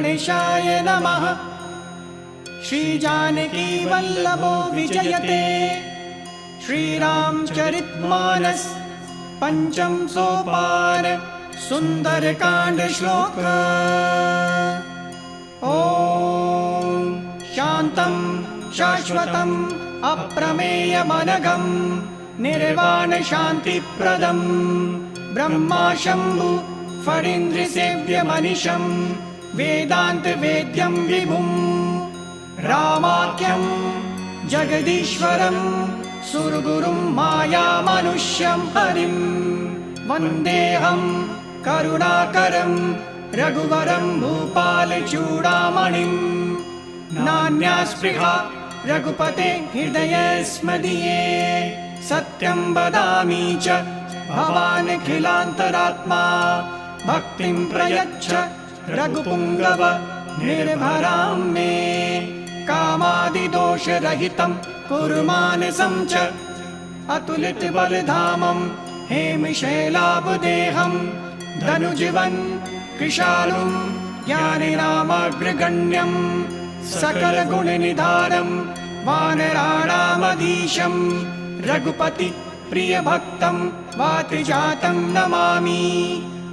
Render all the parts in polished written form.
गणेशाय नमः। श्री जानकी वल्लभो विजयते। श्रीरामचरितमानस पंचम सोपान सुंदरकांड श्लोक। ओम शांतं शाश्वतं अप्रमेयमनघं निर्वाण शांतिप्रदं ब्रह्मा शंभु फणीन्द्रसेव्यमनिशं वेदांत वेद्यं विभुं रामाख्यं जगदीश्वरं सुरगुरुं मायामनुष्यं हरिं वन्देऽहं करुणाकरं रघुवरं भूपालचूडामणिं। नान्या स्पृहा रघुपते हृदयेऽस्मदीये सत्यं वदामि च भवानखिलान्तरात्मा। भक्तिं प्रयच्छ रघुपुङ्गव निर्भरां मे। कामादिदोषरहितं कुरु मानसं च अतुलितबलधामं हेमशैलाभदेहं धनुजीवन् कृशालुं ज्ञानिनामग्रगण्यं सकलगुणनिधानं वानराणामधीशं रघुपति प्रियभक्तं वातिजातं नमामि।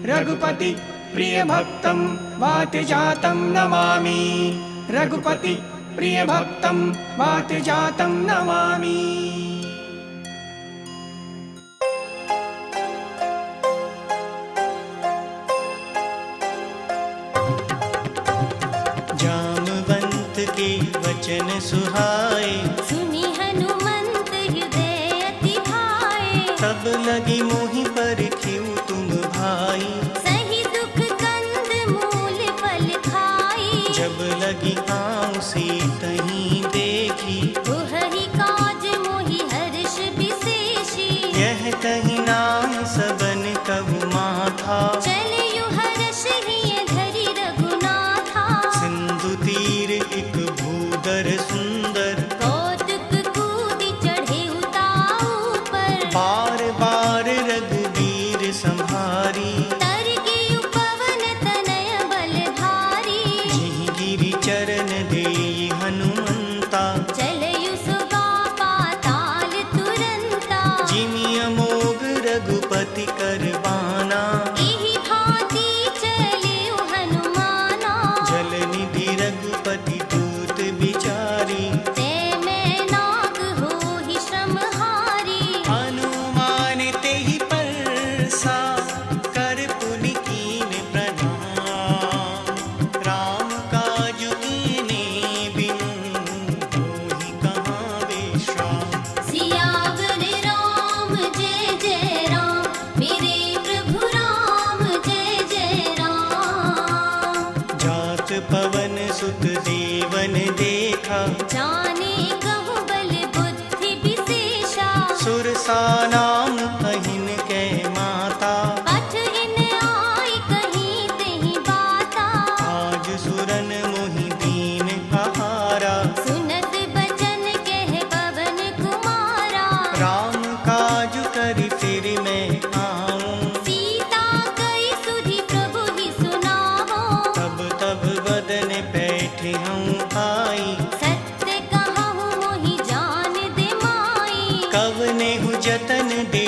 रघुपति प्रियभक्तं वातिजातं नमामि। रघुपति प्रियभक्तं वातिजातं नमामि। जामवंत के वचन सुहाए सुनी हनुमंत हृदय अति भाए। तब लगी मोहि पर खिउ तुम भाई। सही दुख कंद मूल फल खाई। जब लगी आऊं सीतहीं देखी। तुहहि काज मोहि हर्ष विशेषी। यह कहीं नाम सबन कबु माथा। चलियु हर्ष हिय धरि रघुनाथा। सिंधु तीर एक भूदर सुंदर। कौतुक कूदि चढ़े उताऊ पर। बार बार रघुवीर संहारी। तर गियु पवन तनय बलधारी। जिहि गिरि चरण देई हनुमंता। चलयु सुगा पाताल तुरंता। जिमि अमोघ रघुपति करबाना। एहि भांति चलियु हनुमाना। जल निधि रघुपति दूत बिचारी। ते मैं नाग होहि श्रमहारी। हनुमान तेहि परसा कर पुनि कीन प्रणाम। राम काजु कीने बिनु होहि कहाँ विश्राम। सियावर राम जय जय राम। मेरे प्रभु राम जय जय राम। जात पवन सुत देवन देखा। जाने कहु बल बुद्धि विशेषा। सुरसा नाम अहिन कै माता। पठ इन आय कहीं तेहि बाता। आज सुरन मोहि दीन आहारा। सुनत बचन कह पवन कुमारा। राम काज करि फिर मैं आऊं। सीता कई सुधि प्रभु ही सुनावो। तब तब बदन बैठे हूँ आई। सत्य कहूँ मोहि जान दे माई। कवने हु जतन दे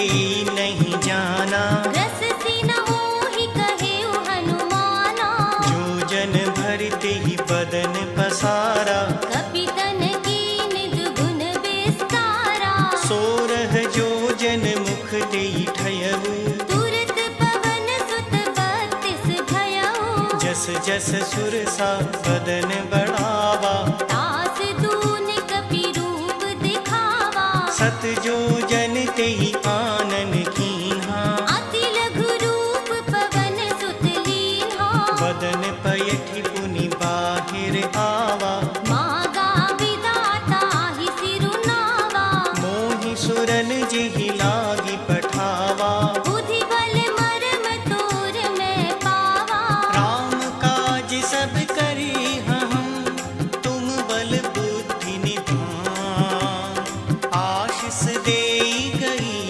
नहीं जाना। रस सिन मोहि कहेउ हनुमाना। जो जन भरते ही बदन पसारा। कपितन कीन दुगुन विस्तारा। सोरह जो जन मुख देई ठयऊ। तुरत पवन सुत बत्तिस भयउ। जस जस सुरसा बदन बढ़ावा। तास दून कपि रूप दिखावा। सत जो जन तेहि आनन कीन्हा। अति लघु रूप पवन सुत लीन्हा। बदन पयठि पुनि बाहिर आवा। मागा विदाता ही सिरुनावा। मोहि सुरन जेहि लागी पठावा। बुद्धि बल मरम तोर मैं पावा। राम काज सब करी हम तुम बल बुद्धि निधान। आशीष देई गई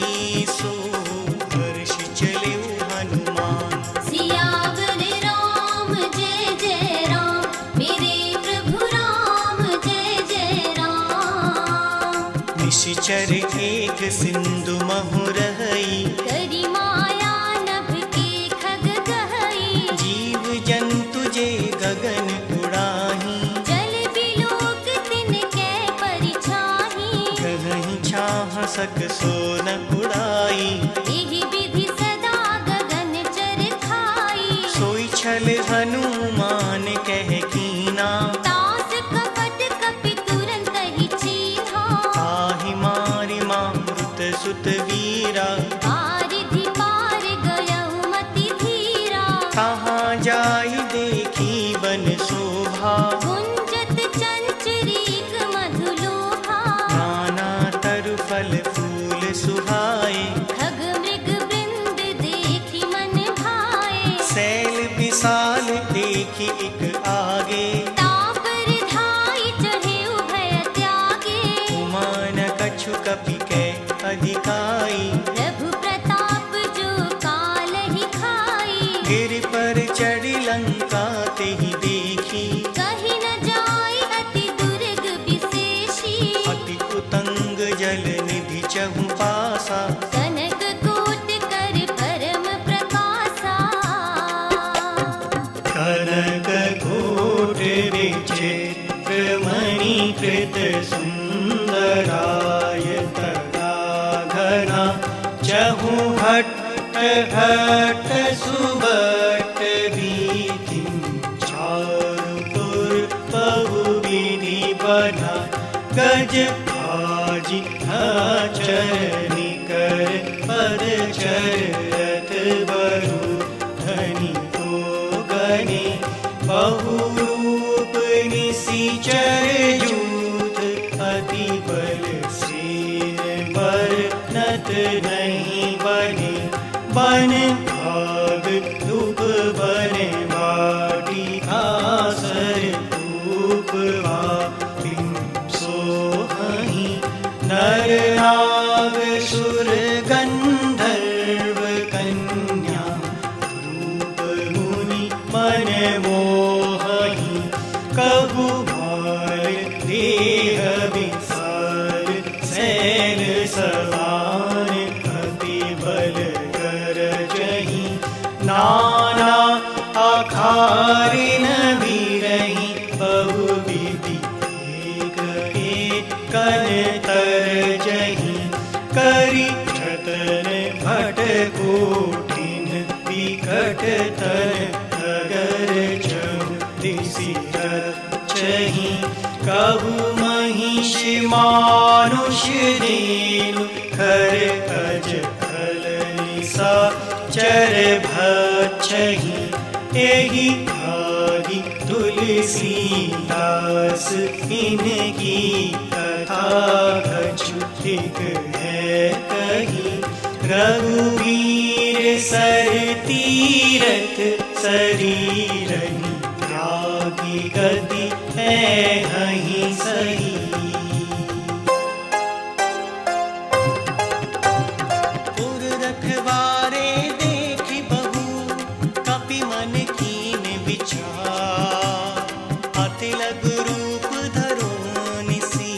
निश्चर एक सिंधु महुरहई, करी माया नभ के खग गहई, जीव जंतु जे गगन उड़ाही, जल बिलोक तिनके परिछाही, गहहि छाह सक सोन उड़ाई, एहि विधि सदा गगन चर खाई, सोई छल हनुमान कह कीना, तास कपट कपि तुरंत ही चीन्हा, ताहि मारि मारुत सुत वीरा, बारिधि पार गयहु मति धीरा, कहाँ जाई देखी बन शोभा, गुंजत चंचरीक मधुलोभा, नाना तरु फल फूल सुहाए, खग मृग वृंद देखी मन भाए, सैल विशाल देखी एक आगे, तापर धाई चढ़े उभय त्यागे, उमान कछु कपि के अधिकाई, प्रभु प्रताप जो काल ही खाई, गिर पर चढ़ी लंका तेहि देखी, कहीं न जाय अति दुर्ग विशेषी, अति उतंग जल निधि चहु पासा, कनक कोट कर परम प्रकाशा, कनक कोट विचित्र मणिकृत सुंदराय, तड़ा घना चहु हट हट सुबट रीति, चारुपुर बहु विधि बना, गज आजी चरनी कर पद चरत बरु, धनी को गने बहुरूप निशिचर जूथ, अति बल सेन बरनत नहीं बने, बन भाग धूप बने बाटी, आसर धूप वापिन सोहहि, नर नाग सुर गंधर्व कन्या, रूप मुनि मन मोहहि, कबु भार देह विसार, सैल सवान अति बल गरजहि, नाना अखारिन बिरहि, बहु विधि एक एकन तरजहि, करि जतन भट कोठिन विकट तन, अगर चहु दिसि रक्षहि, कबु महिष मानुष देनु, खर अज खल निसा चर भक्षहि, एहि भागी तुलसी दास, इनकी कथा कछु एक है कही, रघुवीर सर तीरथ शरीरहि, त्यागी गति है हहि सही, पुर रखवारे देखि बहु, कपि मन कीन विचार, अति लघु रूप धरो निसी,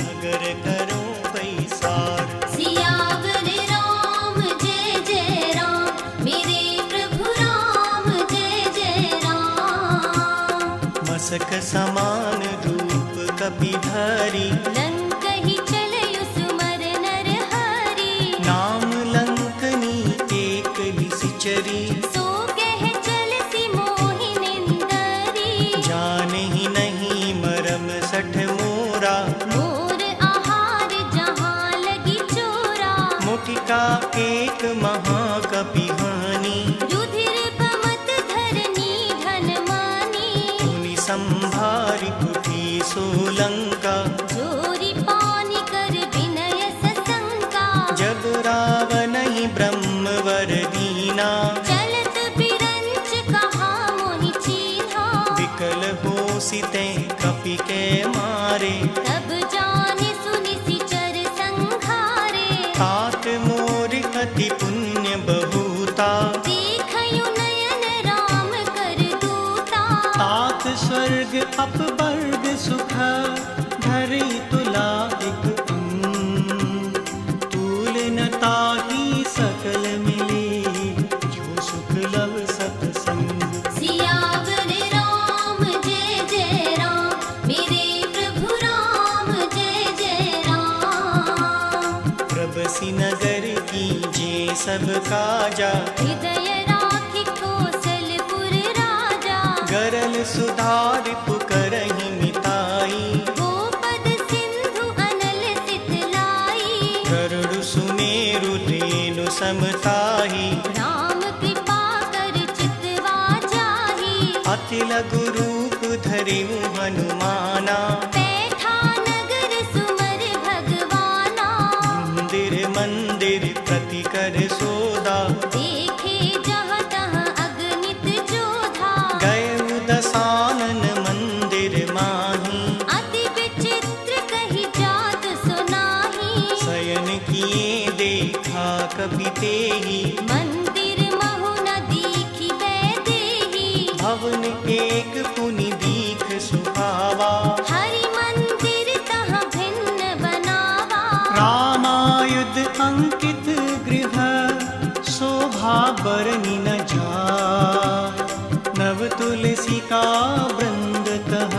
अगर करो पैसार, सियावर राम जय जय राम, मेरे प्रभु राम जय जय राम, मसक समान रूप कपि धरी, लंक ही चलयु सुमर नर हरि, नाम लंकनी एक लिसिचरी, सो कह चलसि मोहि निंदरी, जानहि नहीं मरम सठ मोरा, मोर आहार जहाँ लगी चोरा, मुठिका एक महाकपि हानि, रुधिर बमत धरनी धन मानी, मुनि संभारि कुटी सोलंका, जोरी पानी कर विनय सशंका, जब रावण ही ब्रह्मवर दीना, चलत बिरंच कहा मोहि चीन्हा, विकल हो सिते कपि के मारे, तब जानि सुनि सिचर संघारे, तात मोर अति पुण्य बहुता, देखयु नयन राम कर दूता, तात स्वर्ग अपवर्ग सुख, धरि तुला एक सब काजा। हृदय राखि कौशलपुर राजा। गरल सुधार पुकरहि मिताई। गोपद सिंधु अनल सितलाई। गरुड़ सुमेरु रेणु समताही। राम कृपा कर चितवा जाहि। अति लघु रूप धरिउ हनुमाना। बैठा नगर सुमर भगवाना। मंदिर मंदिर प्रति कर सोदा। देखे जहाँ तहाँ अगणित जोधा। गए दसानन मंदिर माही। अति विचित्र कही जात सुनाही। शयन किए देखा कपि तेहि। मंदिर महु न दीखी वैदेही। भवन एक पुनि दीख सुहावा। हरि मंदिर तहाँ भिन्न बनावा। रामायुध अंकित गृह शोभा बरनि न जाय। नव तुलसी का वृंद तह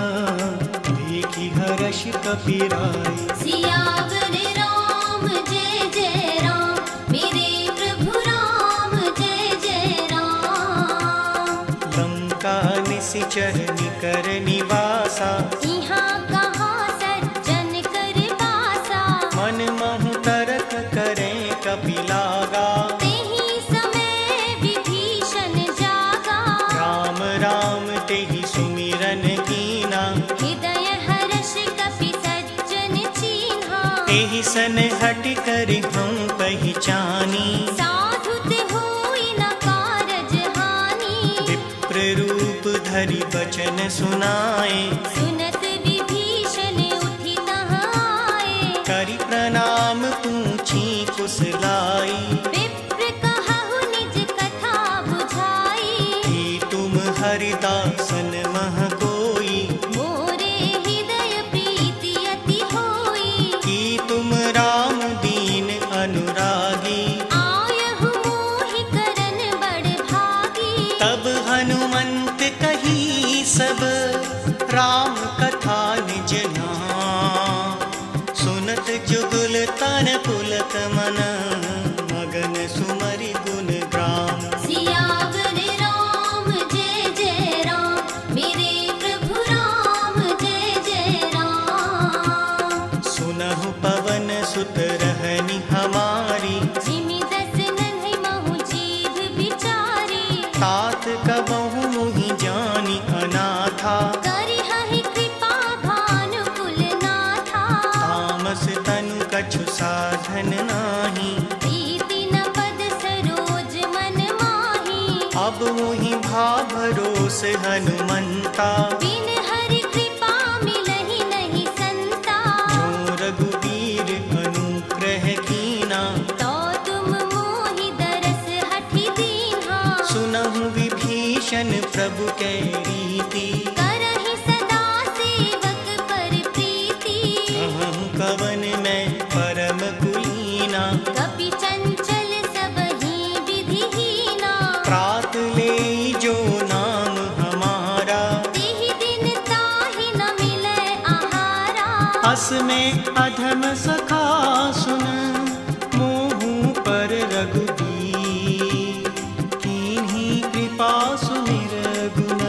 देखी हर्ष कपिराय। सियावर राम जय जय राम। मेरे प्रभु राम जय जय राम। लंका निशिचर निकर निवासा। यहाँ कहाँ सज्जन कर बासा। मन महु तरक करें कपिलागा। तेहि समय विभीषण जागा। राम राम तेहि सुमिरन कीना। हृदय हर्ष कपि सज्जन चीन्हा। एहि सन हट कर हम पहचानी। साधु ते होई न कारज हानि। विप्र रूप धरि बचन सुनाए। सुनत विभीषण उठि तहाँ आए। करि प्रणाम पूछी कुशलाई। विप्र कहु निज कथा बुझाई। कि तुम हरिदासन मह कोई। मोरे हृदय प्रीति अति होई। कि तुम राम दीन अनुरागी। आयहु मोहि करन बड़ भागी। तब हनुमंत कही सब राम कथा निज नाम। सुनत जुगुल तन पुलक मन मगन सुमरि गुण ग्राम। सियावर राम जय जय राम। मेरे प्रभु राम जय जय राम। सुनहु पवन सुत रहनि हमारी। जिमि दस नन्हि महु जीव बिचारी। तात कबहु मुहि जानि अनाथा। करिहहि कृपा भानुकुल नाथा। तामस तनु कछु साधन नाही। प्रीति न पद सरोज मन माही। अब मुहि भा भरोस हनुमंता। बिन हरि कृपा मिलहि नहीं संता। जो रघुवीर अनुग्रह कीना। तो तुम मोहि दरस हठि दीन्हा। सुनहु विभीषण प्रभु कै रीति। करहि सदा सेवक पर प्रीति। कहूँ कवन मैं परम कुलीना। कपि चंचल सबहि विधिहीना। प्रात ले जो नाम हमारा। तेहि दिन ताहि न मिलै आहारा। अस में अधम सखा सुन मोहू पर रघुबीर। कीन्ही कृपा सुमिर गुण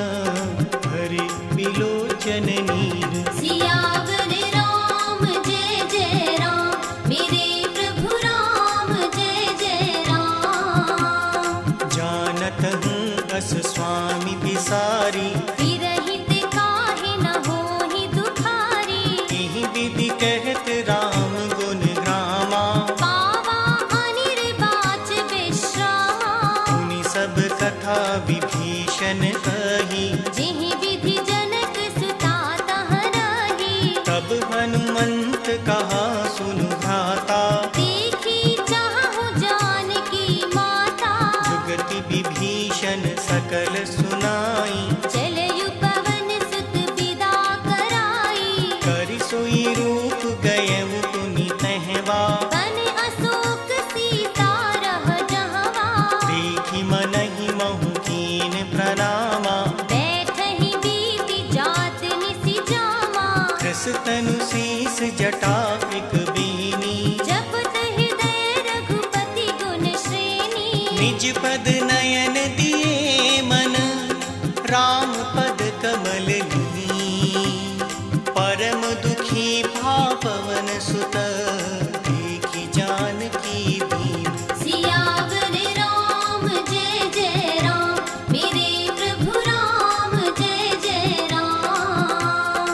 हरि बिलोचन नीर। सियावर राम जय जय राम। मेरे प्रभु राम जय जय राम। जानत हूँ अस स्वामी बिसारी। विरहित काहे न होहि दुखारी। एहि विधि कहत राम गुण ग्रामा। पावा अनिर्वाच विश्रामा। सुनि सब कथा विभीषण कही। जिहि विधि जनक सुता तह रही। तब हनुमंत कहा सुनु भ्राता। देखी चाहु जानकी माता। जुगति विभीषण सकल सुनाई। चलयु पवन सुत विदा कराई। करि सोई रूप गयउ पुनि तहवा। बन अशोक सीता रह जहवा। देखि मनहि महु कीन प्रणामा। बैठहि बीति जात निसि जामा। कृस तनु शीस जटा एक बीनी। जपत हृदय रघुपति गुण श्रेणी। निज पद नयन दिए मन, राम पद कमल ली। परम दुखी भा पवन सुत, देखी जानकी दीन। सियावर राम जय जय राम, मेरे प्रभु राम जय जय राम।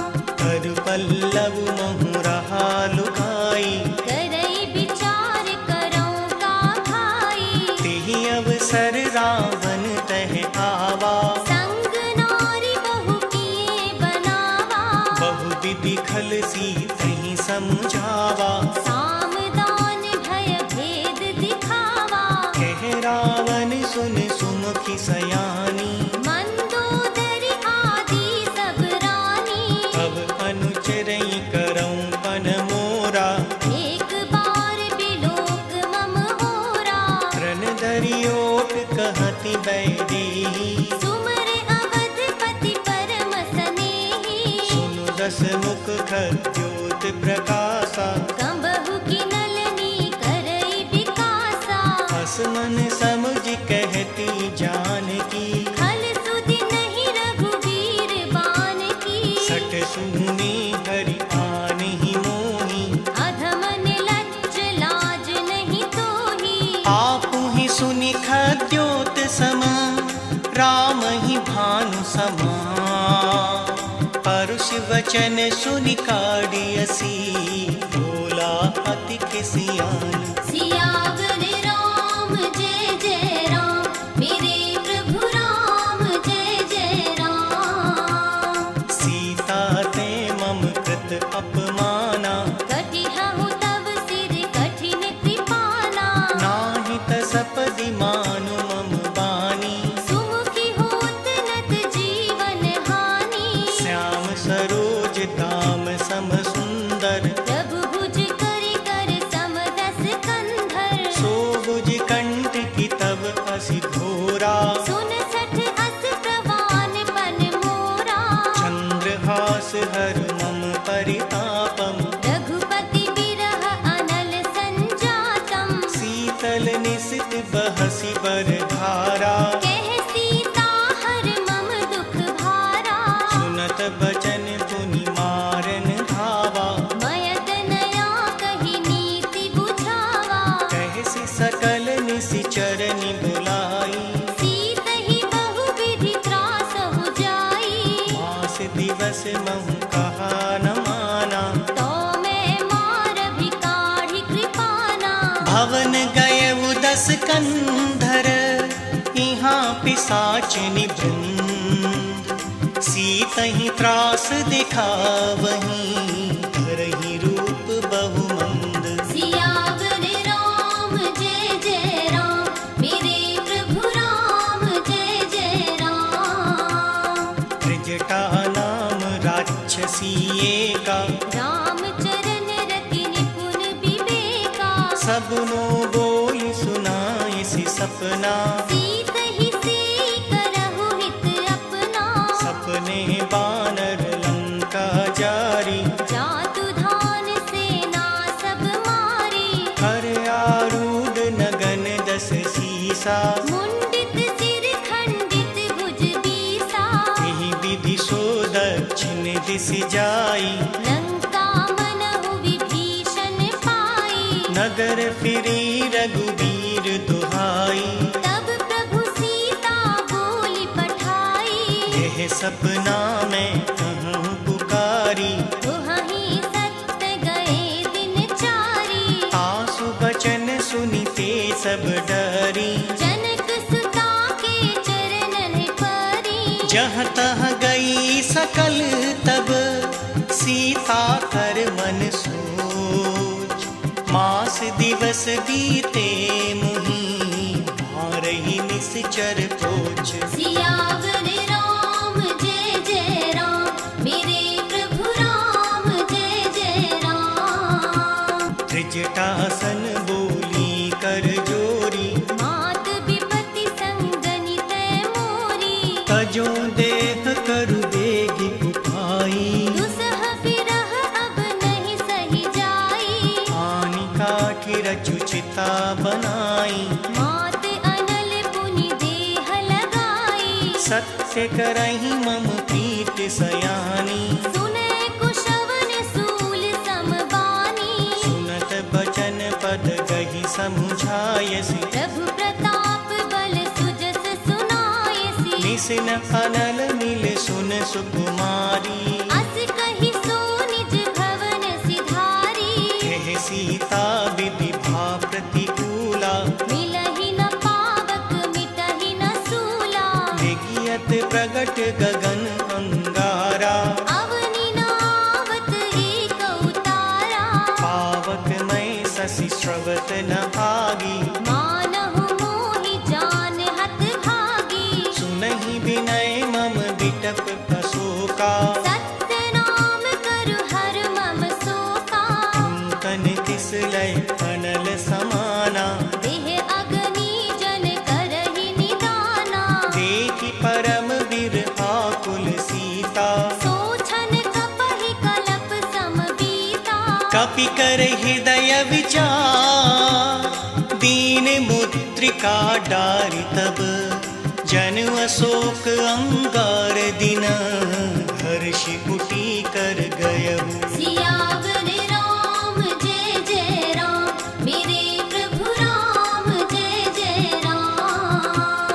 कर पल्लव महु रहा लुकाई, करई विचार करौं का भाई। तेहि अवसर रावण तह आवा, संग नारी बहु किए बनावा। बहु विधि खल सी तहि समझावा। साम दान भय भेद दिखावा, कह रावण सुन सुमुखी सयानी। मंदोदरी आदि सब रानी। अब अनुचरई करऊं पन मोरा, एक बार बिलोक मम होरा। रण धरियोट कहती बैदेही। सुमर अवधपति परम स्नेही। सुनु दस मुख खद्योत प्रकाशा, कंबहु की नलनी करई विकासा। हस मन समझ कहती जानकी। खल सुधि नहीं रघुवीर बान की। सट सुनी हरि आन ही मोही। अधम निलज्ज लाज नहीं तोही। आपु ही सुनि खद्योत सम, राम ही भानु समा। परुष वचन सुनि काढ़ियसी, बोला अति किसियान। सियावर राम जय जय राम, मेरे प्रभु राम जय जय राम। सीता ते मम कृत अपमाना, कटिहउ तव सिर कठिन कृपाना। नाहि तसपदि मानु मम बानी। सुमुखी होत नत जीवन हानि। श्याम सरोज दाम सम सुंदर, प्रभु भुज करि कर समदस कंधर। सो बुझ कंठ की तब असी घोरा। 69 अस प्रवान पन मोरा। चंद्रहास हर मम परितापम, रघुपति बिरह अनल संजातम। शीतल निशित बहसी बर धारा। कह सीता हर मम दुख भारा। सुनत बचन पुनि मारन धावा। मयत नया कही नीति बुझावा। कहसी सकल निशिचरनि बुलाई। सीतहि बहु विधि त्रासहु जाई। मास दिवस महु कहा न माना। तो मैं मार भी काढ़ी कृपाना। भवन गए उदस कंधर, यहाँ पिसाच निवृंद। सीतहि त्रास दिखावहीं, धरहि रूप बहुमंद। सियावर राम जय जय राम, मेरे प्रभु राम जय जय राम। त्रिजटा नाम राक्षसी एका, रामचरण रति निपुण विवेका। सबनो बोली सुनाई सी सपना। सीतहि सेई करहु हित अपना। सपने बानर लंका जारी, जातु धान सेना सब मारी। हर आरूढ़ नगन दस सीसा। मुंडित सिर खंडित भुज बीसा। यही विधि सो दक्षिण दिस जाई। लंका मनहु विभीषण पाई। नगर फिरी रघुवीर दुहाई। तब प्रभु सीता बोली पठाई। यह सपना मैं कहूँ पुकारी। दुहहि सत्य गए दिन चारी। आसु बचन सुनिते सब डरी। जनक सुता के चरणन परी। जहाँ तहाँ गई सकल तब, सीता कर मन सोच। मास दिवस बीते मुहि, मारहि निश्चर पोछ। सियावर राम जय जय राम, मेरे प्रभु राम जय जय राम। त्रिजटासन बोली कर जोरी। मात विपति संगनि तै मोरी। तजो देह करु बेगी कुपाई। दुसह बिरह अब नहीं सही जाई। आनि काठी रचु चिता बनाई। मात अनल सत्य करहि मम प्रीत सयानी। सुने कुशवन सूल समबानी, सुनत बचन पद गहि समुझायसि। प्रभु प्रताप बल सुजस सुनायसि। निसिन अनल मिल सुन सुकुमारी, अस कहि सो निज भवन सिधारी। कह सीता विधि भा प्रतिकूला, मिलहि न पावक मिटहि न सूला। विज्ञत प्रगट गगन अंगारा, अवनि नावत एक उतारा। पावक मैं शशि श्रवत न भागी। मानहु मोहि जान हत भागी। सुनहि विनय मम बिटप अशोका, सत्य नाम करु हर मम शोका। तन किस लय अनल समाना, देह अग्नि जन करहि निदाना। देखि परम बिरहा कुल सीता। सोछन कपहि कलप समबीता। कपि कर हृदय विचार, दीन मुद्रिका डारि तब। जन अशोक अंगार दिन, हर्षि कुटी कर गयहु। सियावर राम जय जय राम, मेरे प्रभु राम जय जय राम।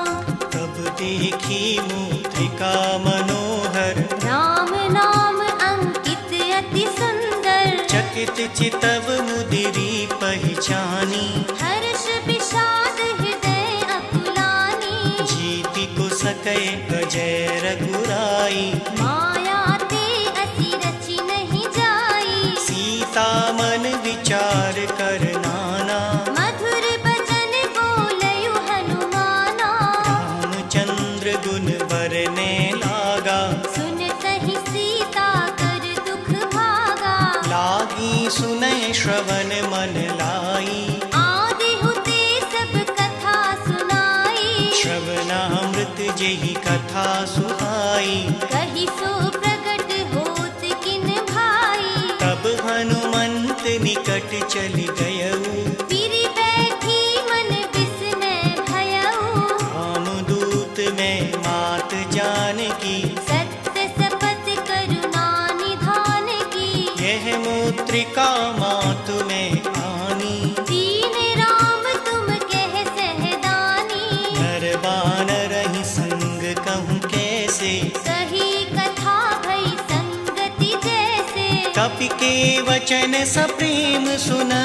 तब देखी मुद्रिका मनोहर, राम नाम अंकित अति सुंदर। चकित चितव मुदिरी पहचानी। हर्ष विषाद हृदय अकुलानी। जीति को सकै अजय रघुराई, माया ते असी रचि नहीं जाई। सीता मन विचार कर नाना। मधुर बचन बोलयु हनुमाना। रामचंद्र गुण बरने लागा, सुनतहि सीता कर दुख भागा। लागी सुनय श्रवण मन लाई। आदि हुते सब कथा सुनाई। श्रवणामृत जेहि कथा सुहाई। कहि सो प्रगट होत किन भाई। तब हनुमंत निकट चलि गयऊ, पिरि बैठी मन बिस्मय भयऊ। रामदूत में मात जानकी, सत्य शपथ करुणा निधान की। यह मुद्रिका मातु में आनी। दीन राम तुम कह सहदानी। नर बानर ही संग कहूँ कैसे, सही कथा भई संगति जैसे। कपि के वचन सप्रेम सुना,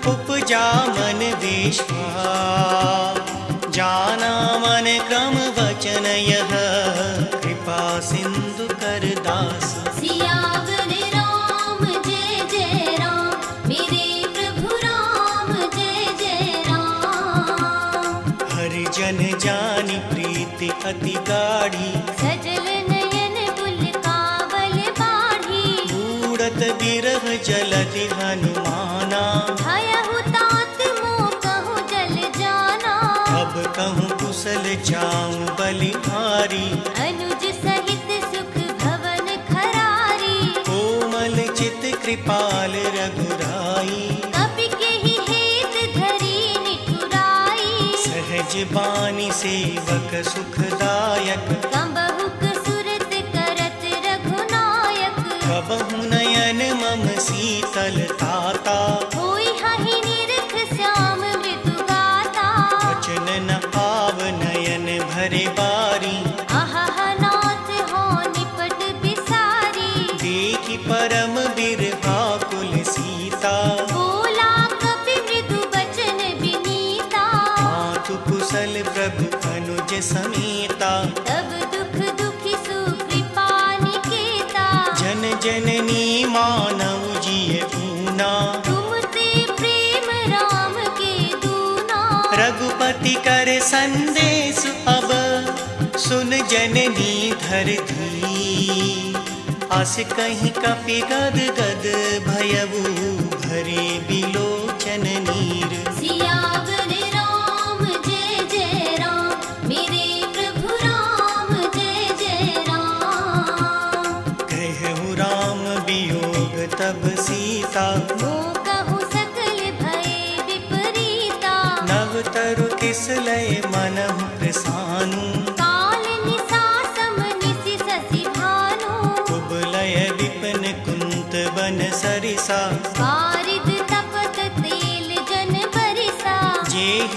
उपजा मन विश्वास। जाना मन क्रम वचन यह, कृपा सिंधु कर दास। सियावर राम जय जय राम, मेरे प्रभु राम जय जय राम। हरिजन जानि प्रीति अति गाढ़ी, सजल नयन कुल कावल बाढ़ी। बूढ़त बिरह जलधि हनुमाना। भयहु तात मोह कहूँ जल जाना। अब कहूँ कुशल चाऊ बलिहारी। अनुज सहित सुख भवन खरारी। कोमल चित कृपाल रघुराई। कपि केहि हेत धरी निठुराई। सहज बानी सेवक सुखदायक, कंबहुक सुरत करत रघुनायक। कबहु नयन मम शीतल ताता। होई हहि निरख श्याम मृदु गाता। वचन न आव नयन भरे बारी। अहह नाथ हो निपट बिसारी। देखि परम बिरहा कुल सीता। बोला कपि मृदु बचन विनीता। मातु कुशल प्रभु अनुज समेता। तब दुख दुखी सुकृपा निकेता। जन जननी मानव जिय पूना। तुम ते प्रेम राम के दूना। रघुपति कर संदेश अब, सुन जननी धर धी। अस कहीं कपि गद गद भयऊ, भरे बिलोचन नीर। सियावर राम जय जय राम, मेरे प्रभु राम जय जय राम। कहु राम वियोग तब सीता। मोह कहूँ सकल भय विपरीता। नव तरु किस लय मनहु प्रसानु। काल निसा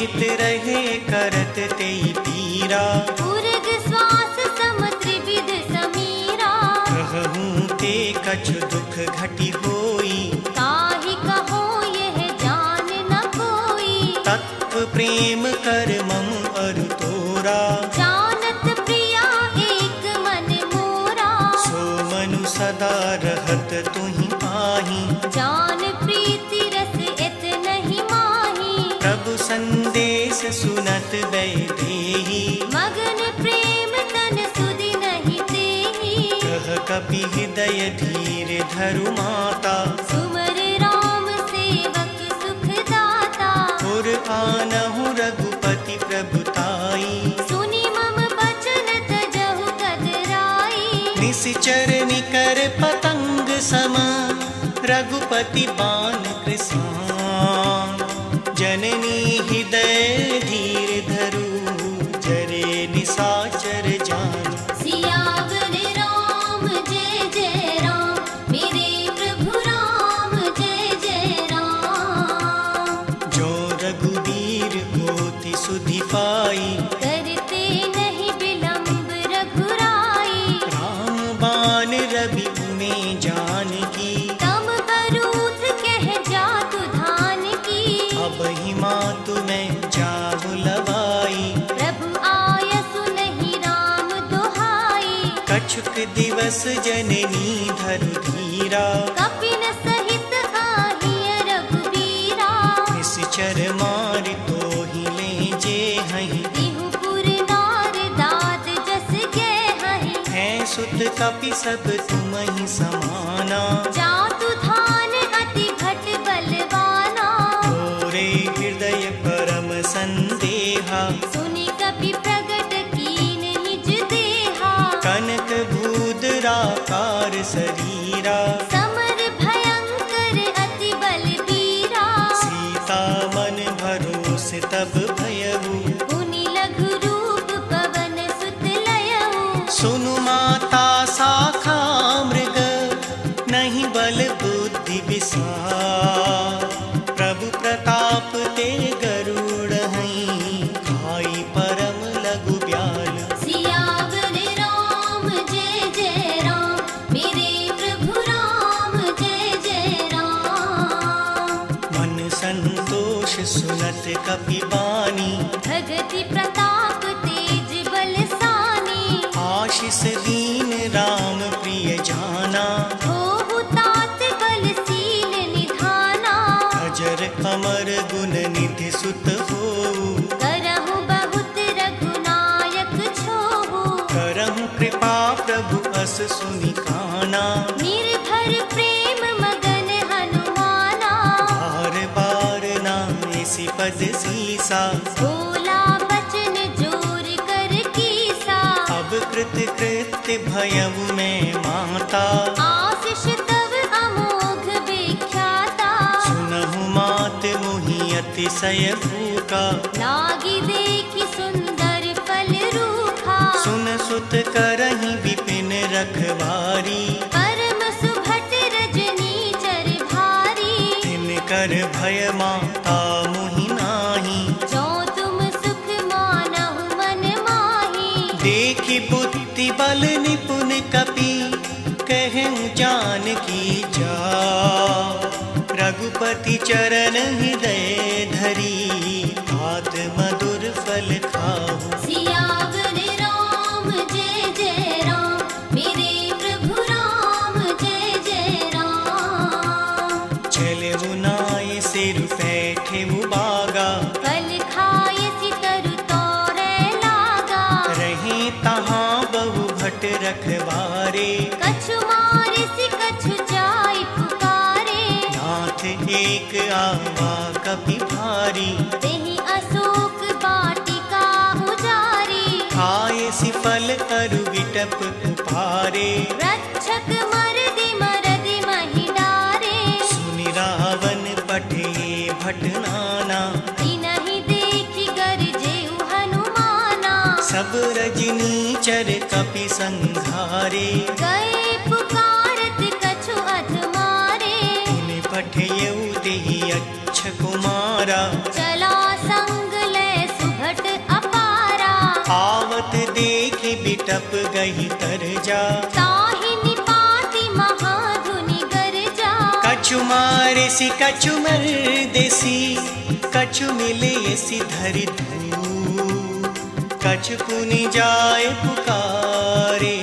समेत रहे करत तेई पीरा। उर्ग श्वास सम त्रिविध समीरा। कहूँ ते कछु दुख घटी होई। काहि कहो यह जान न कोई। तत्व प्रेम कर मम अरु तोरा। जानत प्रिया एक मन मोरा। सो मनु सदा रहत तुहि पाही। जान प्रीति रस इत नहीं माही। प्रभु संदेश सुनत वैदेही। मगन प्रेम तन सुधि नहीं तेहि। कह कपि हृदय धीर धरु माता। सुमर राम सेवक सुख दाता। पुर आनहु रघुपति प्रभुताई। सुनि मम बचन तजहु कदराई। निश्चर निकर पतंग सम रघुपति बान कृसान। जननी हृदय धीर धरु जरे निसाचर जान। सियावर राम जय जय राम। मेरे प्रभु राम जय जय राम। जो रघुवीर होति सुधि पाई। करते नहीं विलंब रघुराई। राम बान रवि में जान की। तम बरूथ कह जातु धान की। अब ही मातु में जाहु लवाई। प्रभु आयसु नहीं राम दुहाई। कछुक दिवस जननी धरु धीरा। कपिन सहित आहिय रघुबीरा। निश्चर मारि तोहि ले जे हहि। तिहुपुर नार दाद जस गे हहि। है सुत कपि सब तुमहि समाना। जातु धान अति भट बलवाना। तोरे हृदय परम संदेहा। सुनि कपि प्रगट कीन निज देहा। कनक भूधराकार शरीरा। समर भयंकर अति बलबीरा। सीता मन भरोस तब भयउ। मुनि लघु रूप पवन सुत लयऊ। सुनु माता शाखा मृग नहीं बल बुद्धि विसार। प्रभु प्रताप ते गरुड़ हैं खाई परम लघु ब्याल। सियावर राम जय जय राम। मेरे प्रभु राम जय जय राम। मन संतोष सुनत कपि बानी। भगति प्रताप तेज बलसानी। आशीष दीन राम प्रिय जाना। होहु तात बलशील निधाना। अजर अमर गुण निधि सुत होऊ। करहु बहुत रघुनायक छोहु। करहु कृपा प्रभु अस सुनि काना। निर्भर प्रेम मगन हनुमाना। बार बार नाइसि पद सीसा। बोला बचन जोर कर कीसा। अब कृत कृत्य भयउ में माता। आशीष तव अमोघ विख्याता। सुनहु मात मोहि अतिशय भूखा। लागी देखि सुंदर फल रूखा। सुन सुत करहि विपिन रखवारी। परम सुभट रजनी चर भारी। तिनकर भय माता मोहि नाही। जो तुम सुख मानहु मन माही। देखि बुद्धि बल निपुण कपि कहूँ जानकी जा। रघुपति चरण हृदय धरी। तात मधुर फल खाहु। सियावर राम जय जय राम। मेरे प्रभु राम जय जय राम। चलहु नाय सिर पैठेहु बागा। फल खाय सितरु तोरे लागा। रहे तहाँ बहु भट रखवारे। कछु मारे सि कछु जाय पुकारे। नाथ एक आवा कपि भारी। तेहि अशोक वाटिका उजारी। खाए सि फल अरु विटप कुपारे। रक्षक मरदि मरदि महि डारे। सुनि रावण पठे भट नाना। तिनहि देखि गरजेउ हनुमाना। सब रजनी चर कपि संघारे। गए पुकारत कछु अधमारे। उन पठयउ देहि अच्छ कुमारा। चला संग ले बात देखी बिटप गई तर जा, ताहि निपाति महाधुनि गरजा। कछु मारे सी कछु मर देसी, कछु मिले सी धरि धू, कछु पुनि जाए पुकारे,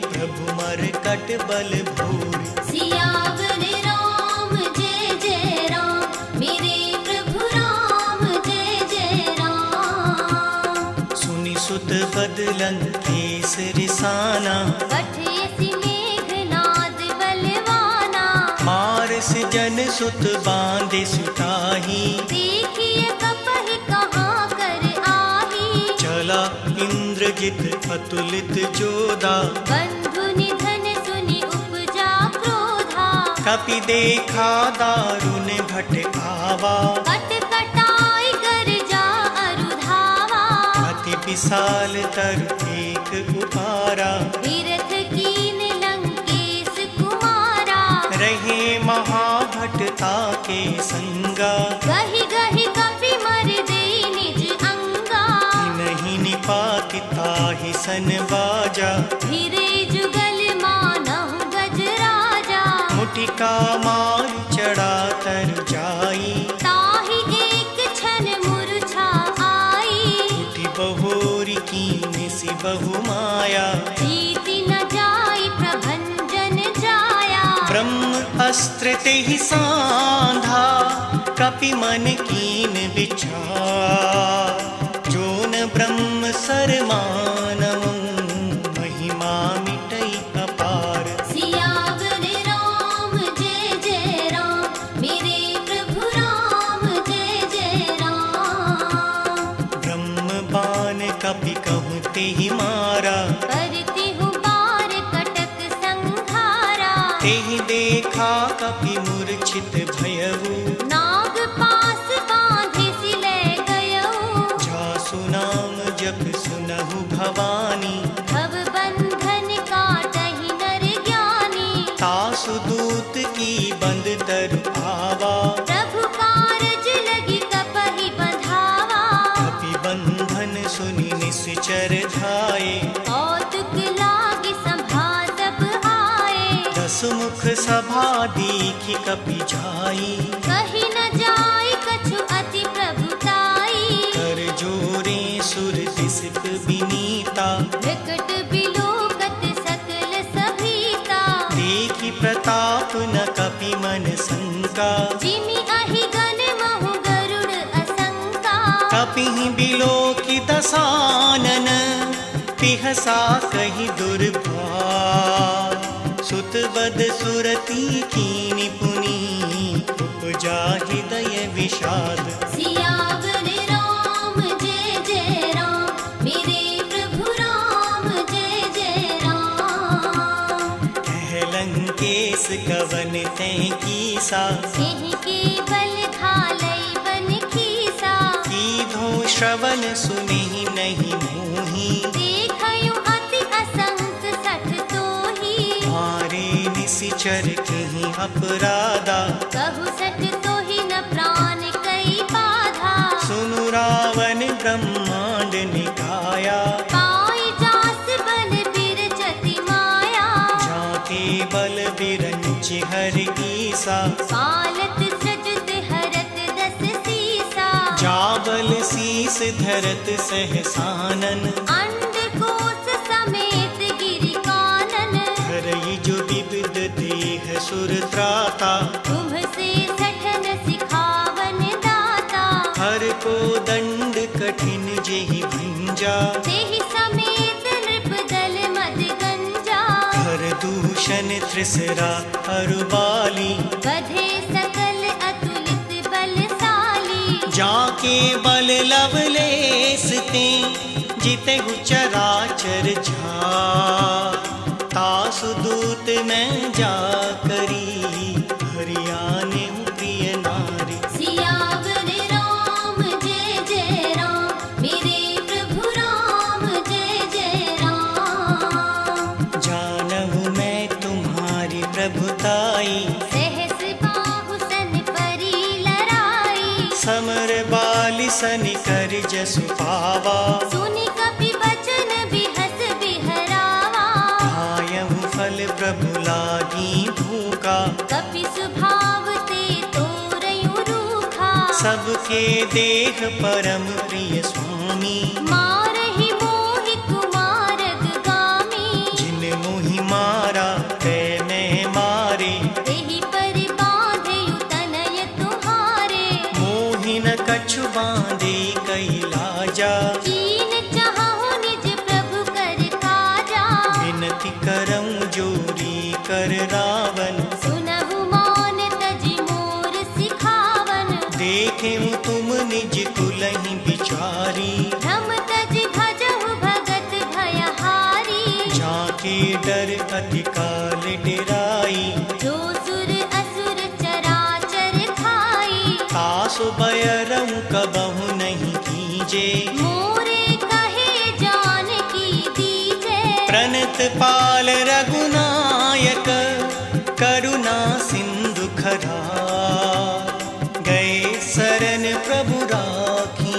प्रभु मर कट बल भूरि। सियावर राम जय जय राम, मेरे प्रभु राम जय जय राम। सुनि सुत बदलन केस रिसाना, पठयसि मेघनाद बलवाना। मारस जन सुत बांधे सुताही, देखिए कपहि कहाँ कर आही। चला इंद्रजित अतुलित जोधा, बंधु निधन सुनि उपजा क्रोधा। कपि देखा दारुण भट आवा, कट कटाई गरजा अरुधावा। अति विशाल तर एक उपारा, तीरथ कीन लंकेश कुमारा। रहे महाभटता के संगा, गहि गहि कपि मर देई निज अंगा। नहीं निपाति ताहि सन बाजा, फिरे जुगल मानहु गजराजा। मुटिका मार चढ़ा तर जाई, ताहि एक क्षण मूर्छा आई। उठी बहोरी कीन सी बहु माया, जीति न जाई प्रभंजन जाया। ब्रह्म अस्त्र तेहि सांधा, कपि मन कीन विचार। जो न ब्रह्म सर मानवं, महिमा मिटई अपार। सियावर राम जय जय राम, मेरे प्रभु राम जय जय राम। ब्रह्म बाण कपि कहूँ तेहि मारा, करतिहु बार कटक संहारा। तेहि देखा कपि मूर्छित भयउ, नाग पास बांधे सिले गयऊ। जासु नाम जप सुनहु भवानी, भव बंधन काटहि नर ज्ञानी। तासु दूत की बंद तरु आवा, प्रभु कारज लगी कपहि बंधावा। कपि बंधन सुनि निश्चर धाये, कौतुक लागे सभा सब आए। दस मुख सभा दीखि कपि जाई, कही न जाय कछु अति प्रभुताई। कर जोरे सुर दिसिप विनीता, विकट बिलोकत सकल सभीता। देखि प्रताप न कपि मन शंका, जिमि अहि गण महु गरुड़ असंका। कपिहि बिलोकि दसानन, पिहसा कहि दुर्भार। सुत बद सुरती कीनि पुनि, उपजा हृदय विषाद। सियावर राम जय जय राम, मेरे प्रभु राम जय जय राम। कह लंकेश कवन तैं कीसा, सिंह के बल घालई बन खीसा। कीधो श्रवण सुनि नहीं मोही, देखयु अति असंख सठ तोही। मारे निशिचर कहीं अपराधा, कहु सठ तोही न प्राण कई बाधा। सुनु रावण ब्रह्मांड निकाया, पाई जास बल बिरचति माया। जाके बल बिरंच हर ईसा, पालत सृजत हरत दस सीसा। जाबल शीस धरत सहसानन, अंडकोश समेत गिरि कानन। धरई जो विविध देह सुर त्राता, तुम से सठन सिखावन दाता। हर को दंड कठिन जेहि भंजा, तेहि समेत नृप दल मद गंजा। हर दूषण त्रिसरा अरुबाली, बधे सकल अतुलित बलशाली। जाके बल लवलेस ते, जितहु चराचर झार। तासु दूत मैं जा करी, हरियाने प्रिय नारी। सियावर राम जय जय राम, मेरे प्रभु राम जय जय राम। जानहु मैं तुम्हारी प्रभुताई, सहस बाहु सन परी लड़ाई। समर बालि सनि कर जसु पावा। सुनि कपि बचन सबके देह परम प्रिय स्वामी। मारहि मोहि कुमारग गामी। जिन मोहि मारा ते मैं मारे, तेहि परि बाँधेउ तनय तुम्हारे। मोहि न कछु बाँधे कैलाजा, कीन चाहु निज प्रभु कर काजा। विनती करऊं जोरी कर रावण, सुनहु मान तजि मोर सिखावन। देखें तुम निज कुलहि बिचारी, भ्रम तजि भजहु भगत भयहारी। जाके डर अति काल डेराई, जो सुर असुर चराचर खाई। तासु बयरऊं कबहु नहीं कीजे, मोरे कहे जानकी दीजे। प्रणत पाल रघुनायक, करुणा सिंधु खरा। गए शरण प्रभु राखी,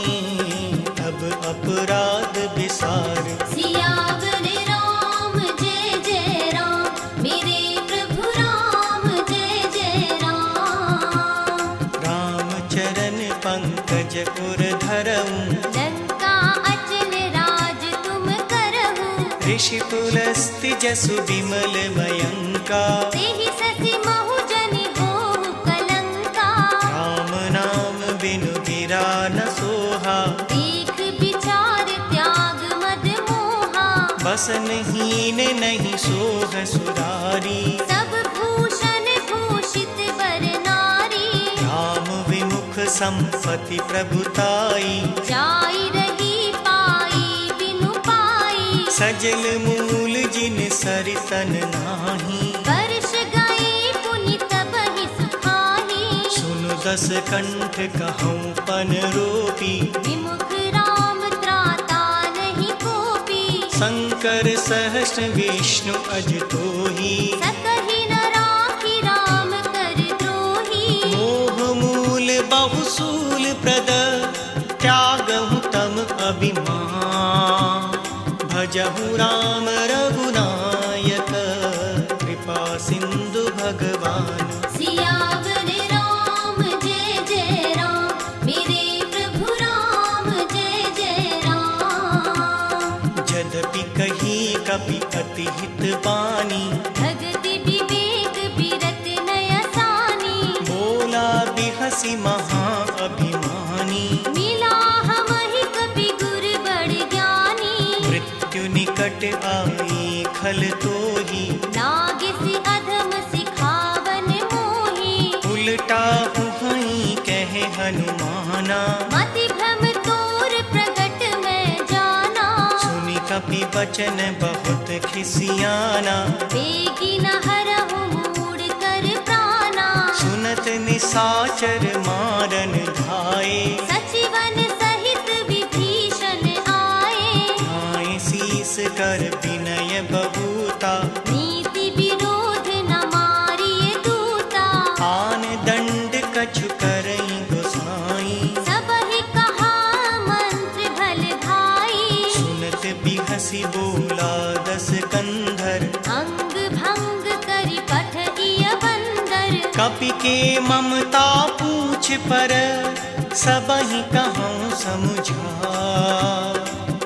अब अपराध विसार। सियावर राम जय जय राम। मेरे प्रभु राम जय जय राम। राम चरण पंकज उर धरऊं, लंका अचल राज तुम करहु। ऋषि पुलस्त्य जसु विमल भयंका। तेहि ससि महु जनि होहु कलंका। राम नाम बिनु गिरा न सोहा, देख विचार त्याग मद मोहा। बसनहीन नहीं सोह सुरारी। सब भूषण भूषित वर नारी। राम विमुख संपत्ति प्रभुताई, जाई रही पाई बिनु पाई। सजल मूल जिन सरितन नाही। वर्ष गई पुनि तबहि सुखाही। सुनु दस कंठ कहूँ पन रोपी, विमुख राम त्राता नहीं कोपी। शंकर सहस्र विष्णु अजतोही। सकहि न राखी राम कर द्रोही। मोह मूल बहुसूल प्रद, त्यागहु तम अभिमान। भजहु राम रघुनायक, कृपा सिंधु भगवान। सियावर राम जय जय राम। मेरे प्रभु राम जय जय राम। यद्यपि कही कपि अति हित बानी, भगति विवेक बिरत नयसानी। बोला बिहसी महा अभिमानी। मिला हमहि कपि गुर बड़ ज्ञानी। मृत्यु निकट आई खल तोही, लागिसि अधम सिखावन मोही। उल्टा हुहई कहे हनुमाना। मति भ्रम तोर प्रगट में जाना। सुनि कपि बचन बहुत खिसियाना, बेगी न हरहु मूढ़ कर प्राणा। सुनत निसाचर मारन धाये। सचिवन सहित विभीषण आए। नाय शीस कर विनय बबूता, नीति विरोध न मारिए दूता। आन दंड कछु करई गोसाई। सबहि कहा मंत्र भल भाई। सुनत बिहसी बोला दस कंधर, अंग भंग करि पठइय बंदर। कपि के ममता पूछ पर, सबहि कहूँ समुझा।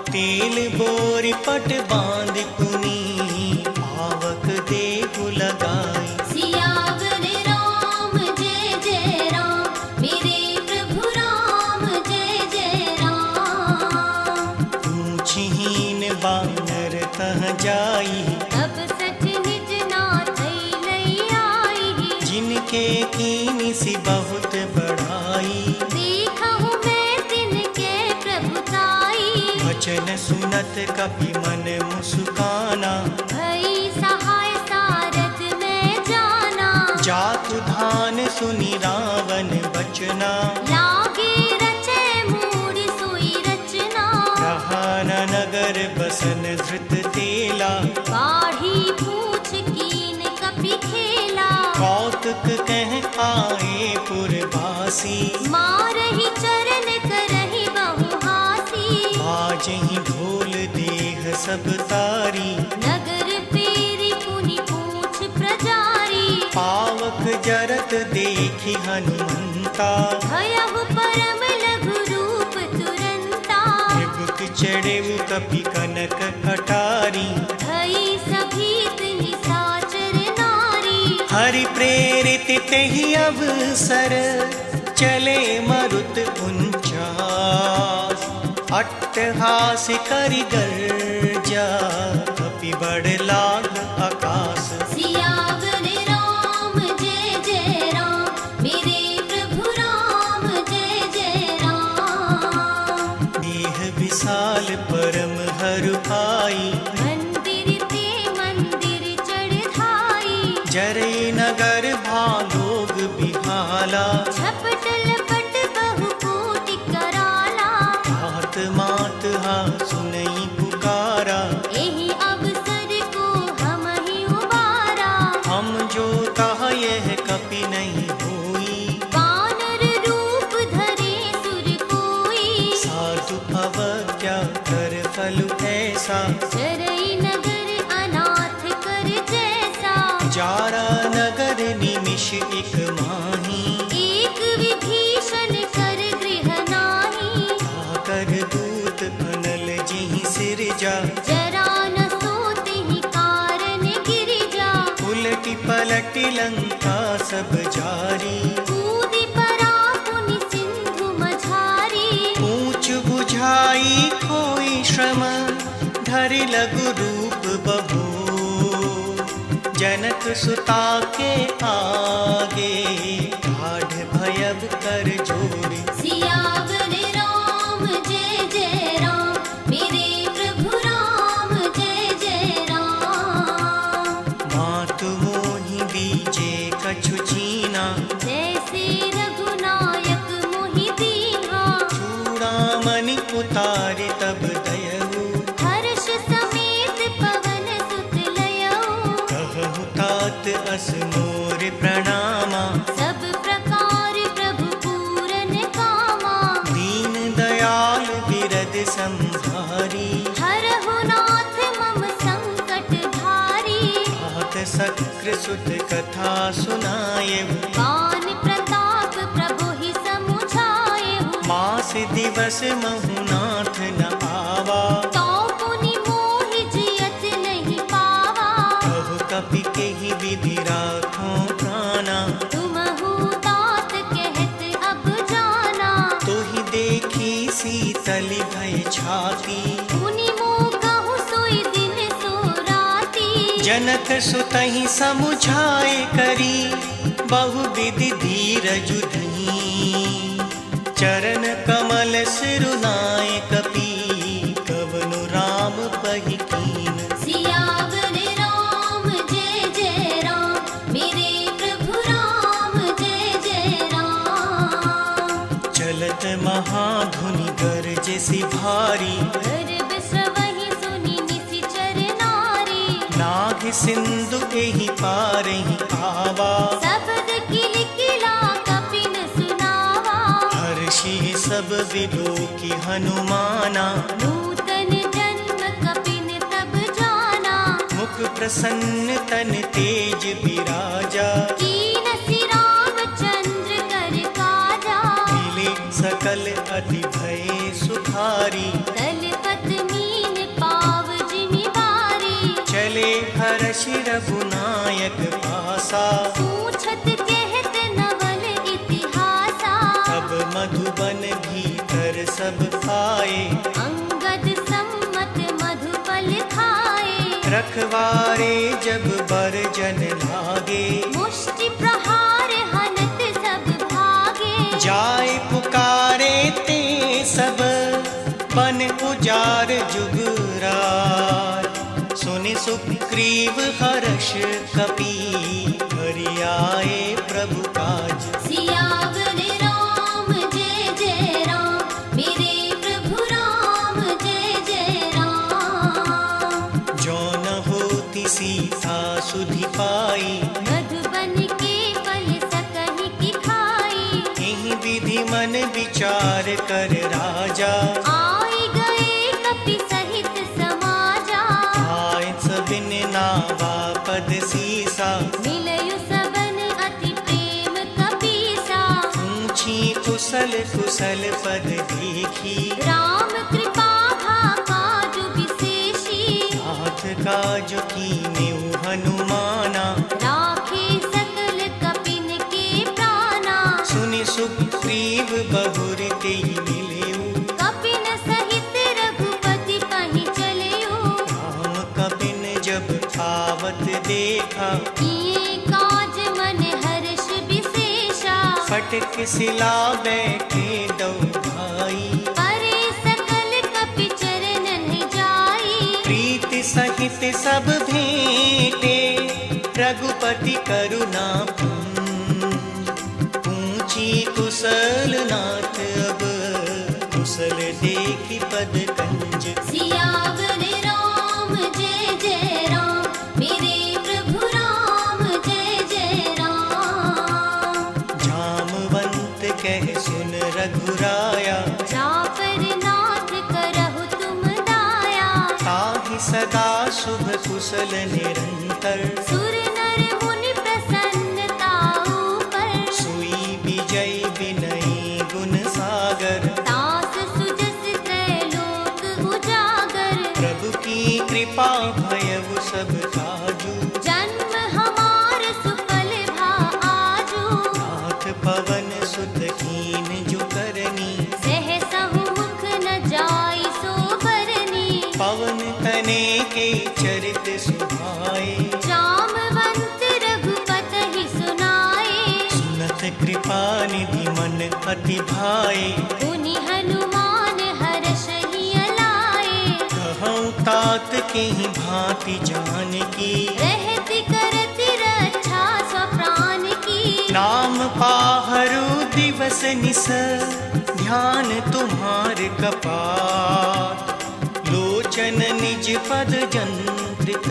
तेल बोर पट बांध पुनी, आवक देहु लगाई। सियावर राम जय जय राम। मेरे प्रभु राम जय जय राम। पूछहीन बानर कह जाई, अब सच निज नाथ लई आई। जिनके कीनी सी बहुत बढ़ाई। देखहु मैं तिनके प्रभुताई। वचन सुनत कपि मन मुस्काना, भई सहाय सारथ में जाना। जातु धान सुनि रावण बचना। लागे रचे मूढ़ सोई रचना। रहा न नगर बसन धृत तेला, बाढ़ी पूछ कीन कपि खेला। कौतुक कह आए पुरवासी। मारहि चरण करहि बहु हासी। बाजहि ढोल देह सब तारी, नगर फेरी पुनि पूछ प्रजारी। पाव पावक जरत देखी हनुमंता, भयहु परम लघु रूप तुरंता। निबुक चढ़े कपि कनक अटारी, भई सभीत निशाचर नारी। हरि प्रेरित तेहि अवसर, चले मरुत उनचास। अट्टहास करि गर्जा, कपि बड़ लाग आकाश। सियावर राम जय जय राम, मेरे प्रभु राम जय जय राम। देह विशाल परम हरु आई, मंदिर ते मंदिर चढ़ाई। जरै नगर भालोग बिहाला, झपट लपट बहु कोटि कराला। हाथ मात हा सुनई पुकारा, एहि अवसर को हम ही उबारा। हम जो कहा यह कपि नहीं होई। वानर रूप धरे सुर कोई, साधु अवज्ञा कर फल ऐसा। चरई नगर अनाथ कर जैसा। जारा नगर निमिष एक माही, एक विभीषण कर गृह नाही। आकर दूत अनल जिहि सिरजा, जरा न सोते कारण गिरिजा। उलटी पलटी लंका सब जारी। कूदि परा पुनि सिंधु मझारी। ऊंच बुझाई कोई श्रम, धरि लघु रूप बहो। जनक सुता के आगे, ठाढ़ भयब कर जोड़ी। सियावर राम जय जय राम, मेरे प्रभु राम जय जय राम। मातु मोहि बीजे कछु चीना, जैसे रघुनायक मोहि दीन्हा। चूड़ामणि उतारे तब दयऊ, हर्ष समेत पवन सुत लयऊ। कहु तात अस मोर प्रणामा। सब प्रकार प्रभु पूरन कामा। दीन दयाल बिरद संभारी, हरहु नाथ मम संकट भारी। तात सक्र सुत कथा सुनायहु, पान प्रताप प्रभु ही समुझायहु। मास दिवस महु नाथ न आवा। तो पुनि मोहि जियत नहीं पावा। कहु कपि केहि विधि राखो प्राणा। तुमहु तात कहत अब जाना। तोहि देखी शीतलि भय छाती, पुनि मोह कहु सोई दिन सो राती। जनक सुतहि समुझाए करी, बहु विधि धीरजु धीं। चरण कमल सिरुनाए कपि, कवनु राम पहि कीन। सियावर राम जय जय राम, मेरे प्रभु राम जय जय राम। चलत महाधुनि गरजे सि भारी, गर्भ स्रवहि सुनि निशिचर नारी। नाग सिंधु एहि पारहि आवा। शब्द किलकिला कपिन सुनावा। हर्षि सब विलोकी हनुमाना, नूतन जन्म कपिन तब जाना। मुख प्रसन्न तन तेज विराजा। कीनसि रामचंद्र कर काजा। मिले सकल अति भय सुखारी, तलपत मीन पाव जिमि बारी। चले हर्षि रघुनायक पासा। पूछत कहत नवल इतिहासा। अब मधुबन भीतर सब आए, अंगद सम्मत मधुपल खाए। रखवारे जब बर जन लागे। मुष्टि प्रहार हनत सब भागे। जाय पुकारे ते सब, बन उजार जुगरार। सुनि सुग्रीव हर्ष कपि, हरि आए प्रभु काज। सियावर राम जय जय राम, मेरे प्रभु राम जय जय राम। जो न होती सीता सुधि पाई, मधुबन के फल सकहि की खाई। एहि विधि मन विचार कर राजा। आई गए कपि सहित समाजा। आय सबिन नावा पद सीसा, मिलयु सबन अति कुशल पद देखी। राम कृपा भाका जो विशेषी, नाथ काज कीन्यु हनुमाना। राखे सकल कपिन के प्राणा, सुनि सुग्रीव बहुर तेहि मिलेउ। कपिन सहित रघुपति पहि चलेउ। राम कपिन जब आवत देखा, किए काज मन हर्ष विशेषा। फटक सिला बैठे दो भाई, परे सकल कपि चरणन जाई। प्रीति सहित सब भेंटे, रघुपति करुणा पूछी कुशल नाथ। अब कुशल देखी पद कंज, सियावर राम जय जय राम, मेरे प्रभु राम जय जय राम। जामवंत कह सुन रघुराया, जा पर नाथ करहु तुम दाया। ताहि सदा शुभ कुशल निरंतर। सुर नर मुनि प्रसन्नता ऊपर, सुई विजय विनयी गुण सागर। दास सुजस त्रैलोक उजागर। प्रभु की कृपा भयउ सब काजू, जन्म हमार सुफल भा आजू। नाथ पवन सुत कीन जो करनी। सहसहु मुख न जाई सो बरनी, पवन तने के चरित सुभाए। जामवंत रघुपति सुनाए। सुनत कृपा निधि मन अति भाए। उनि हनुमान हर्षहि अलाए। कहऊँ तात के ही भांति जानकी, रहति करति रक्षा स्वप्राण की। नाम पाहरु दिवस निस, ध्यान तुम्हार कपाट। लोचन निज पद जंत्रित,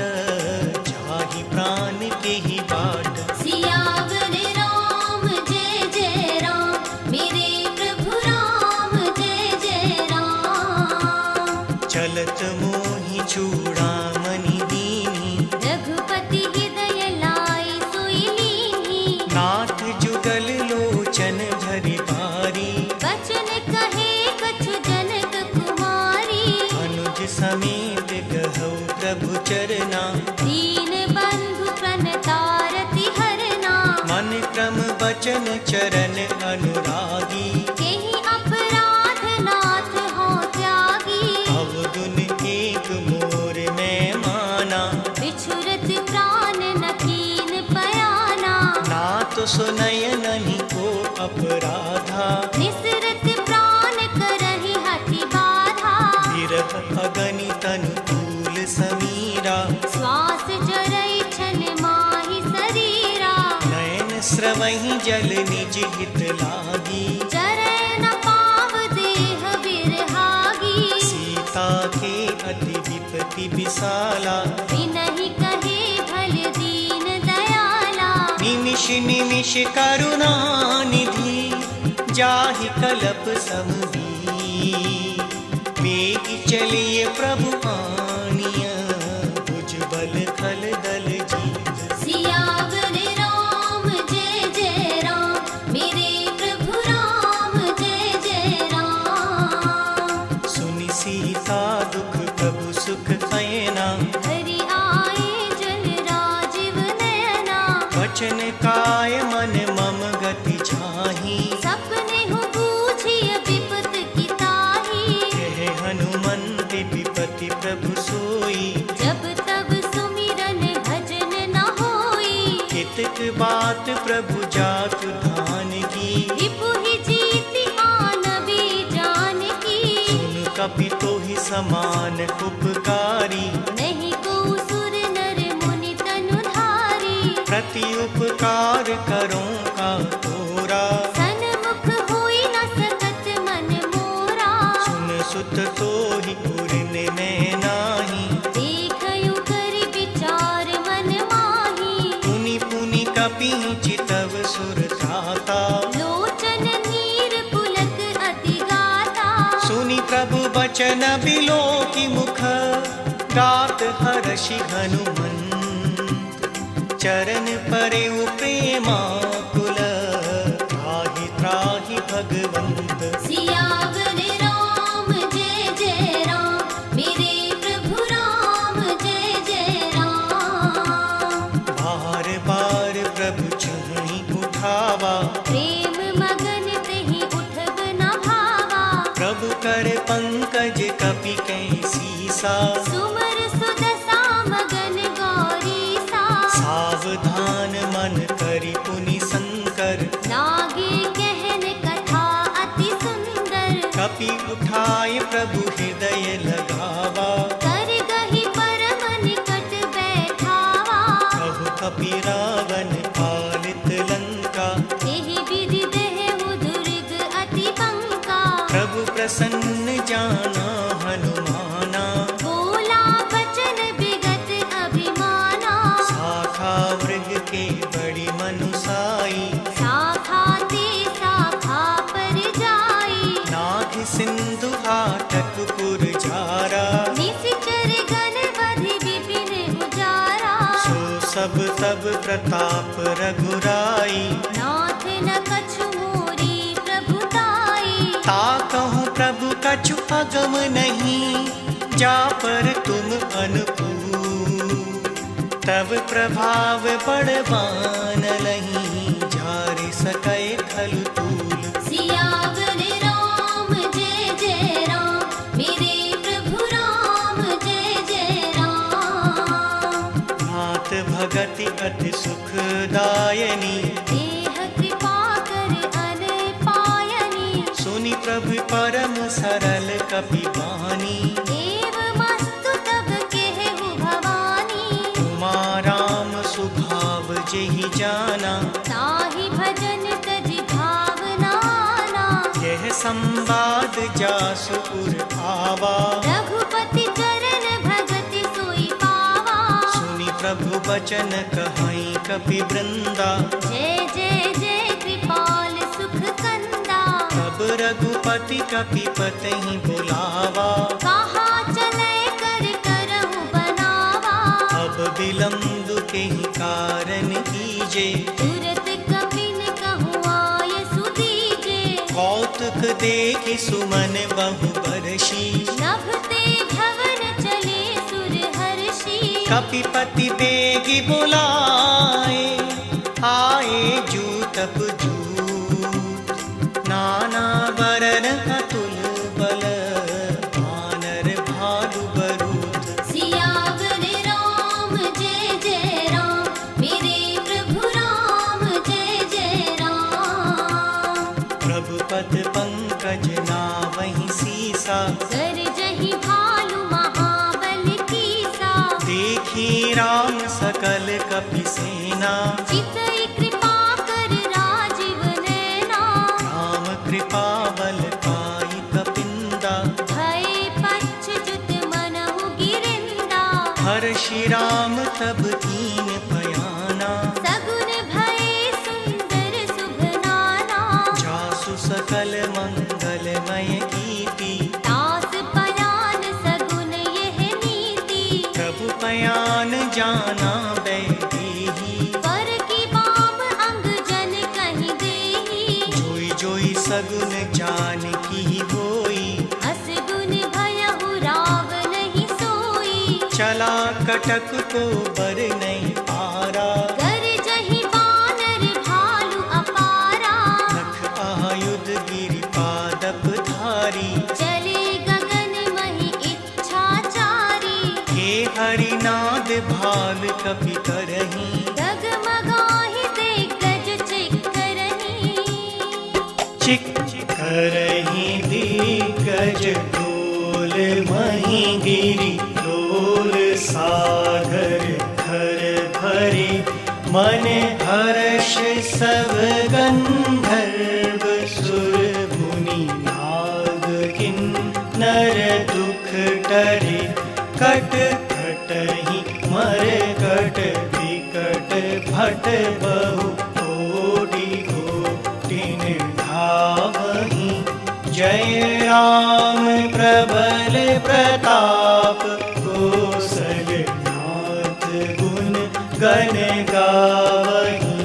जाहि प्राण के ही बाट। सियावर राम जय जय राम, मेरे प्रभु राम जय जय राम। चलत मोहि चूड़ामणि दीनी, रघुपति हृदय लाई सोई लीनी। नाथ जुगल लोचन झरि बारी। बचन कहे कछु जनक कुमारी। अनुज समेत कहौ प्रभु चरना, दीन बंधु प्रणतारति हरना। मन क्रम बचन चरण अनुरागी। केहि अपराध नाथ हो त्यागी। अवगुण एक मोर मैं माना, बिछुरत प्राण न कीन पयाना। नाथ सुनय नहीं को अपराधा। निसरत प्राण करहि हठि बाधा। विरह अगणित अनुकूल समीरा। श्वास जरई छन माहि शरीरा। नयन स्रवहि जल निज हित लागी। चरै न पाव देह बिरहागी। सीता के अति विपति विशाला। बिनहि कहे भल दीन दयाला। निमिष निमिष करुणा निधि, जाहि कलप समवीर। वेग चलिए प्रभु आनिय, भुजबल खल दल जीत। सियावर राम जय जय राम, मेरे प्रभु राम जय जय राम। सुनि सीता दुख प्रभु सुख सैना। हरि आए जल राजीव नयना। वचन काय मन मम गति छाही। सपने हूँ बूझिय विपत की ताही। कह हनुमंत विपति प्रभु सोई। जब तब सुमिरन भजन न होई। हितक बात प्रभु जातु धान की। रिपुहि जीति आनबी जानकी। सुन कपि तोहि समान उपकारी। नहीं को सुर नर मुनि तनुधारी। प्रति उपकार करो का तोरा। सन्मुख होई न सकत मन मोरा। सुन सुत तोहि पुरन में नाही। देखयु कर विचार मन माही। पुनि पुनि कपि चितव सुर त्राता। लोचन नीर पुलक अति गाता। सुनि प्रभु बचन बिलोकि मुख, गात हर्षि हनुमंत। चरण परेउ प्रेमाकुल, त्राहि त्राहि भगवंत। कर पंकज कपि कैसी सा, सुमर सुदशा मगन गौरी सा, सावधान मन करि पुनि शंकर, लागे कहन कथा अति सुंदर, कपि उठाय प्रभु हृदय लगावा, कर गहि परम निकट बैठावा, कहु कपि रावण पालित लंका, एहि विधि देहु दुर्ग अति बंका, प्रभु प्रसन्न जाना हनुमाना, बोला बचन विगत अभिमाना, शाखा मृग के बड़ी मनुसाई, शाखा ते शाखा पर जाई, नाग सिंधु हाटक पुर जारा, निशिचर गण बधि विपिन उजारा, सो सब तब प्रताप रघुराई, नाथ न कछु मोरी प्रभुताई, ता कहूँ प्रभु कछु अगम नहीं, जा पर तुम अनुकूल, तब प्रभाव बड़वान लहीं, झारि सकै खल तूल। सियावर राम जय जय राम, मेरे प्रभु राम जय जय राम, नाथ भगति अति सुखदायनी, देह कृपा कर अन पायनी, सुनि प्रभु परम सरल कपि बानी, एवमस्तु तब केहु भवानी, उमा राम सुभाव जेहि जाना, ताहि भजन तजि भावनाना, यह संवाद जासु उर आवा, रघुपति चरण भगति सोई पावा, सुनि प्रभु बचन कहई कपि वृंदा, जय जय जय कृपाल सुख कंदा, तब रघुपति कपि पतहि बुलावा, कहा चले कर करहु बनावा, अब विलम्ब केहि कारण कीजे, तुरत कपिन कहूँ आय सुदीजे, कौतुक देखि सुमन बहु बरसी, नभते भवन चले सुर हर्षि, कपिपति बेगी बुलाए, आए जूतप जूत, नाना वरन अतुल बल, वानर भालु बरूथ, सियावर राम जय जय राम, मेरे प्रभु राम जय जय राम, प्रभु पद पंकज नावहि सीसा, कर जहि भालु महाबल कीसा, देखी राम सकल कपि सेना, चितई कृपा कर राजीव नैना, राम कृपा बल पाई कपिंदा, भय पच्छ्युत मनहु गिरिंदा, हर्षि राम तब कीन पयाना, सगुन भय सुंदर शुभ नाना, जासु सकल मंगलमय कीर्ति, दास पयान सगुन यह नीति, प्रभु पयान जाना बैदेही, पर की बाम अंग जन कहि देहि, जोई जोई सगुन जान की होई, अस गुन भयहु रावण ही सोई, चला कटक को बर नहीं पारा, कर जहि बानर भालु अपारा, नख आयुध गिरि पादप धारी, चले गगन महि इच्छाचारी, हे हरिनाद भाल कपि करही, डगमगाहि दिग्गज चिक्करहि, चिक करही दिग्गज डोल मही गिरि डोल, सागर घर भरे मन हर्ष सब गंधर्व, सुर मुनि नाग किन्नर दुख टरे, कट कटहि मर कट विकट भट बहु कोटि कोटिन धावहि, जय राम प्रबल प्रताप, कौसलनाथ गुण गण गावहि,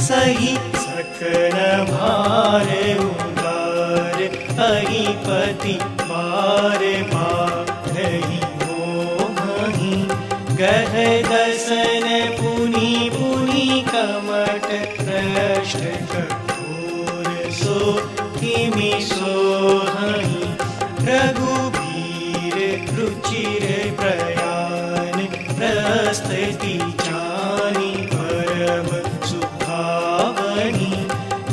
सही सकल भार उदार, अहिपति बार बारहि मोहि, गह दसन पुनि पुनि कमट, पृष्ठ कठोर सो किमि सोहहि, रघुबीर रुचिर प्रयाण प्रस्तुति जानी परम सुभावनी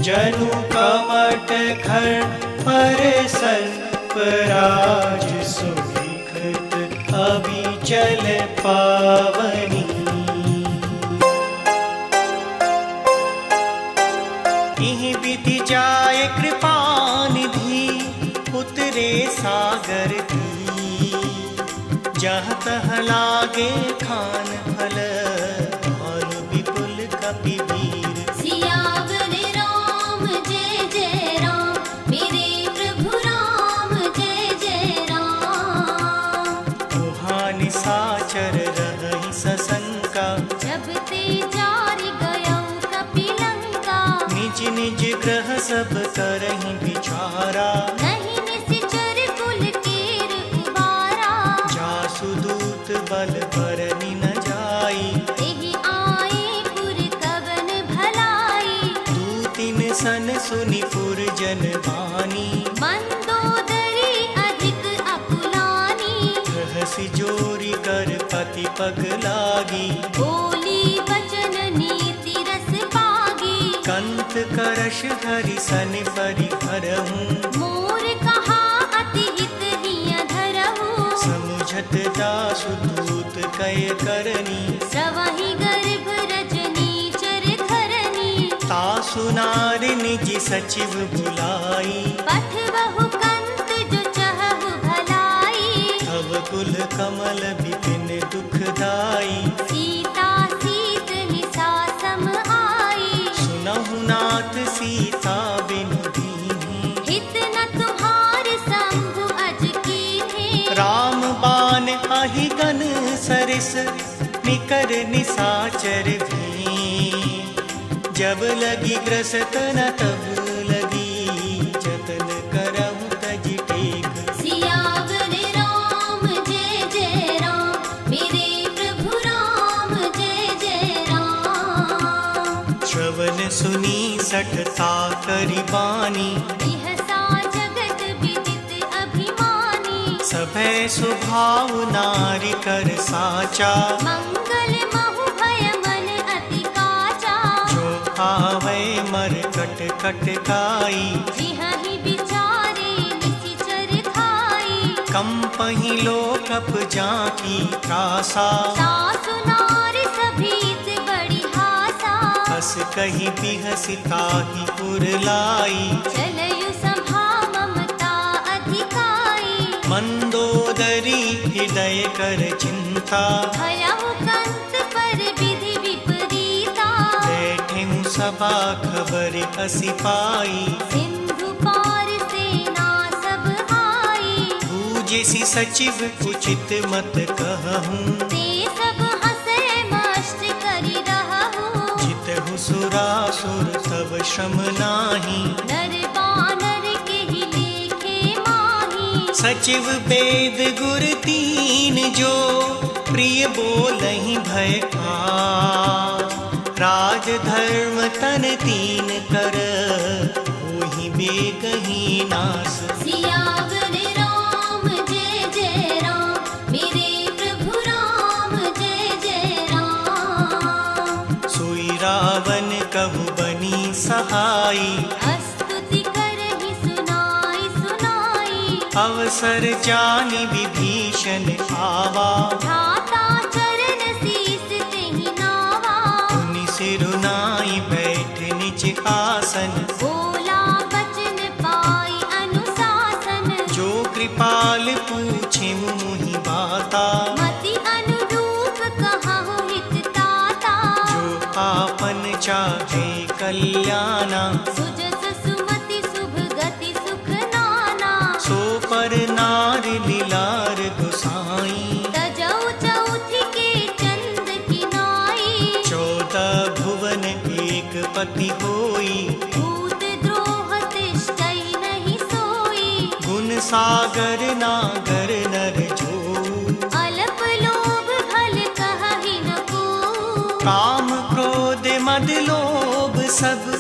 जनु कमट खर पर सर्पराज सुविखत अभिचल पावनी इहि विधि जाय कृपा निधि उतरे सागर की जहाँ तह लागे खान फल भानु विपुल कपिवीर सियावर राम जय जय राम मेरे प्रभु राम जय जय राम कुहानि साचर रहि सशंका जब ते जारि गयो कपिलंका निज निज ग्रह सब करहि विचारा नहीं निश्चर कुल केर उबारा जासु दूत बल बरनि न जाई एहि आए पुर कवन भलाई दूतिन सन सुनि पुर जन बानी मंदोदरी अधिक अकुलानी रहसि जोरी कर पति पग लागी बोली वचन नीति रस पागी कंत करश हरि सन परि हरहूँ मोर कहा अति हित हिय धरहु समुझत दासु दूत कय करनी सवहि गर्भ रजनी चर खरनी तासु नारि निज सचिव बुलाई पठ बहु कंत जो चहु भलाई तव कुल कमल विपिन दुखदाई सीता सीत निसा सम आई सुनहु नाथ सीता बिनु दीन्ही हित न तुम्हार शंभु अज कीन्हे राम बाण आहि गन सरिस निकर निसाचर भी जब लगी ग्रसत न तब लगी जतन करहु तज टेक सियावर राम जय जय राम मेरे प्रभु राम जय जय राम श्रवण सुनी सठता करि बानी बिहसा जगत विदित अभिमानी सभै स्वभाव नारी कर साचा मंगल महु भय मन अति काचा जो आवे मर कट कट काई जिहहि विचारे निशिचर खाई कंपहि लोकप जाकी त्रासा सासु नार सभीत बड़ी हासा हस कहि बिहसि ताहि पुर लाई चलयु संभा ममता अधिकाई मंदोदरी हृदय कर चिंता भयहु कंत पर विधि विपरीता बैठे सभा खबर असी पाई सिंधु पार सेना सब आई पूजसी सचिव उचित मत कहूँ ते सब हंसे मस्त करि रहहु जितहु सुरासुर तब श्रम नाही नर बानर केहि लेखे माही सचिव वेद गुर तीन जो प्रिय बोलहि भय का राज धर्म तन तीन कर होहि बेगहि नास सियावर राम जय जय राम मेरे प्रभु राम जय जय राम सोई रावण कहु बनी सहाई स्तुति करहि सुनाई सुनाई अवसर जानि विभीषण आवा भ्राता चरण शीस तेहि नावा मुनि सिरुनाई बैठ निज आसन बोला बचन पाई अनुशासन जो कृपाल पूछे मुहि बाता मति अनुरूप कहहु हित ताता जो आपन चाहे कल्याणा सुजस सुमति शुभ गति सुख नाना सो पर नार लीलार गोसाई तजौ चौथि के चंद किनाई 14 भुवन एक पति होई भूत द्रोह तिष्ठै नहीं सोई गुण सागर नागर नर जो अल्प लोभ भल कहहि न को काम क्रोध मद लोभ सब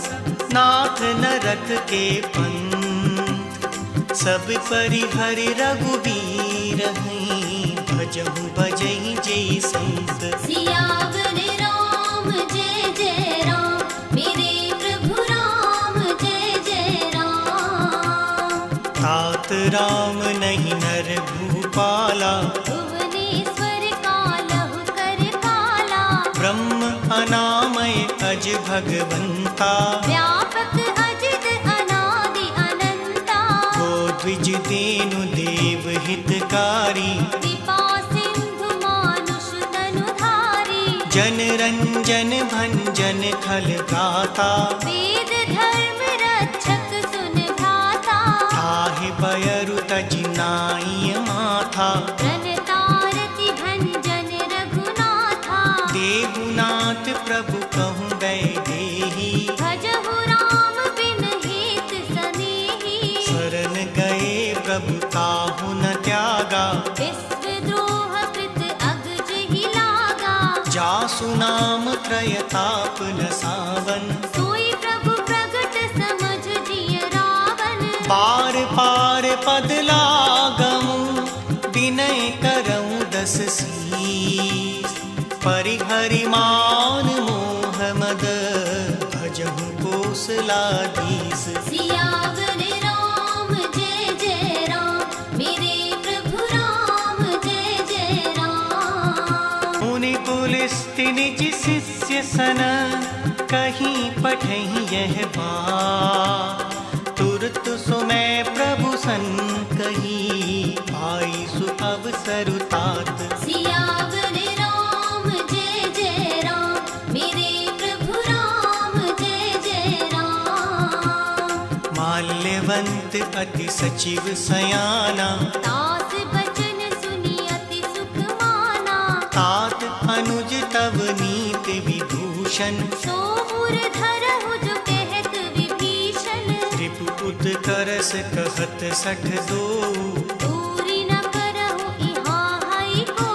नाथ नरक के पंथ सब परिहरि रघुबीर हैं, भजहु भजहि जय संत। सियावर राम जय जय राम, मेरे प्रभु राम जय जय राम। तात राम नहीं नर भूपाला, भुवनेश्वर कालहु कर काला। ब्रह्म अनामय अज भगवंता, व्यापक अजित अनादि अनंता। को द्विज देनु देव हितकारी, कृपा सिंधु मानुष तनुधारी। जन रंजन भंजन खल गाता, वेद धर्म रक्षक सुन भाता। ताहि बयरु तज नाई माथा, प्रणतारति भंजन रघुनाथा। देहुनाथ प्रभु कहूँ वैदेही, भजहु राम बिन हेत सनेही। शरण गए प्रभु ताहु न त्यागा, विश्वद्रोह कृत अगज ही लागा। जासु नाम त्रयताप न सावन, सोई प्रभु प्रगट समझ जिय रावण। पार पार पद लागमु, विनय करऊँ दस शीस। परिहरि मान मोह मद, भजहु कोसलाधीश। सियावर राम जय जय राम, मेरे प्रभु राम जय जय राम। मुनि पुलिस्ति निज शिष्य सन, कहीं पठहि यह बात। तुरत सुमै प्रभु सन कही, भाई सु अवसरु तात। सियावर राम जय जय राम, मेरे प्रभु राम जय जय राम। माल्यवंत अति सचिव सयाना, दास बचन सुनि अति सुख माना। तात अनुज तव नीति विभूषण, सो उर धरहु जो कहत विभीषण। त्रिपुत करस कहत सठ दो, दूरी न करहु इहाँ हई को।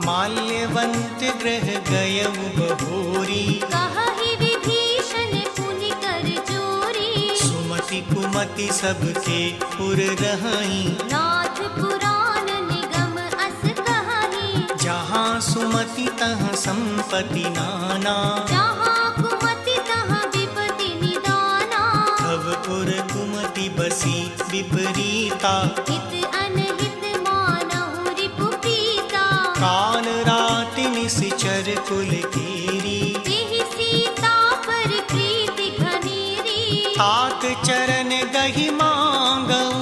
माल्यवंत ग्रह गयउ बहोरी, कहहि विभीषण पुनि कर चोरी। सुमति कुमति सबके पुर रहाई, नाथ पुराण निगम अस कहानी। जहाँ सुमति तहाँ संपत्ति नाना, जहाँ कुमति तहाँ विपति निदाना। तव उर कुमति बसी विपरीता, हित अनहित मानहु रिपु पीता। काल रात निश्चर कुल केरी, तेहि सीता पर प्रीति घनेरी। तात चरण गहि मांगऊ,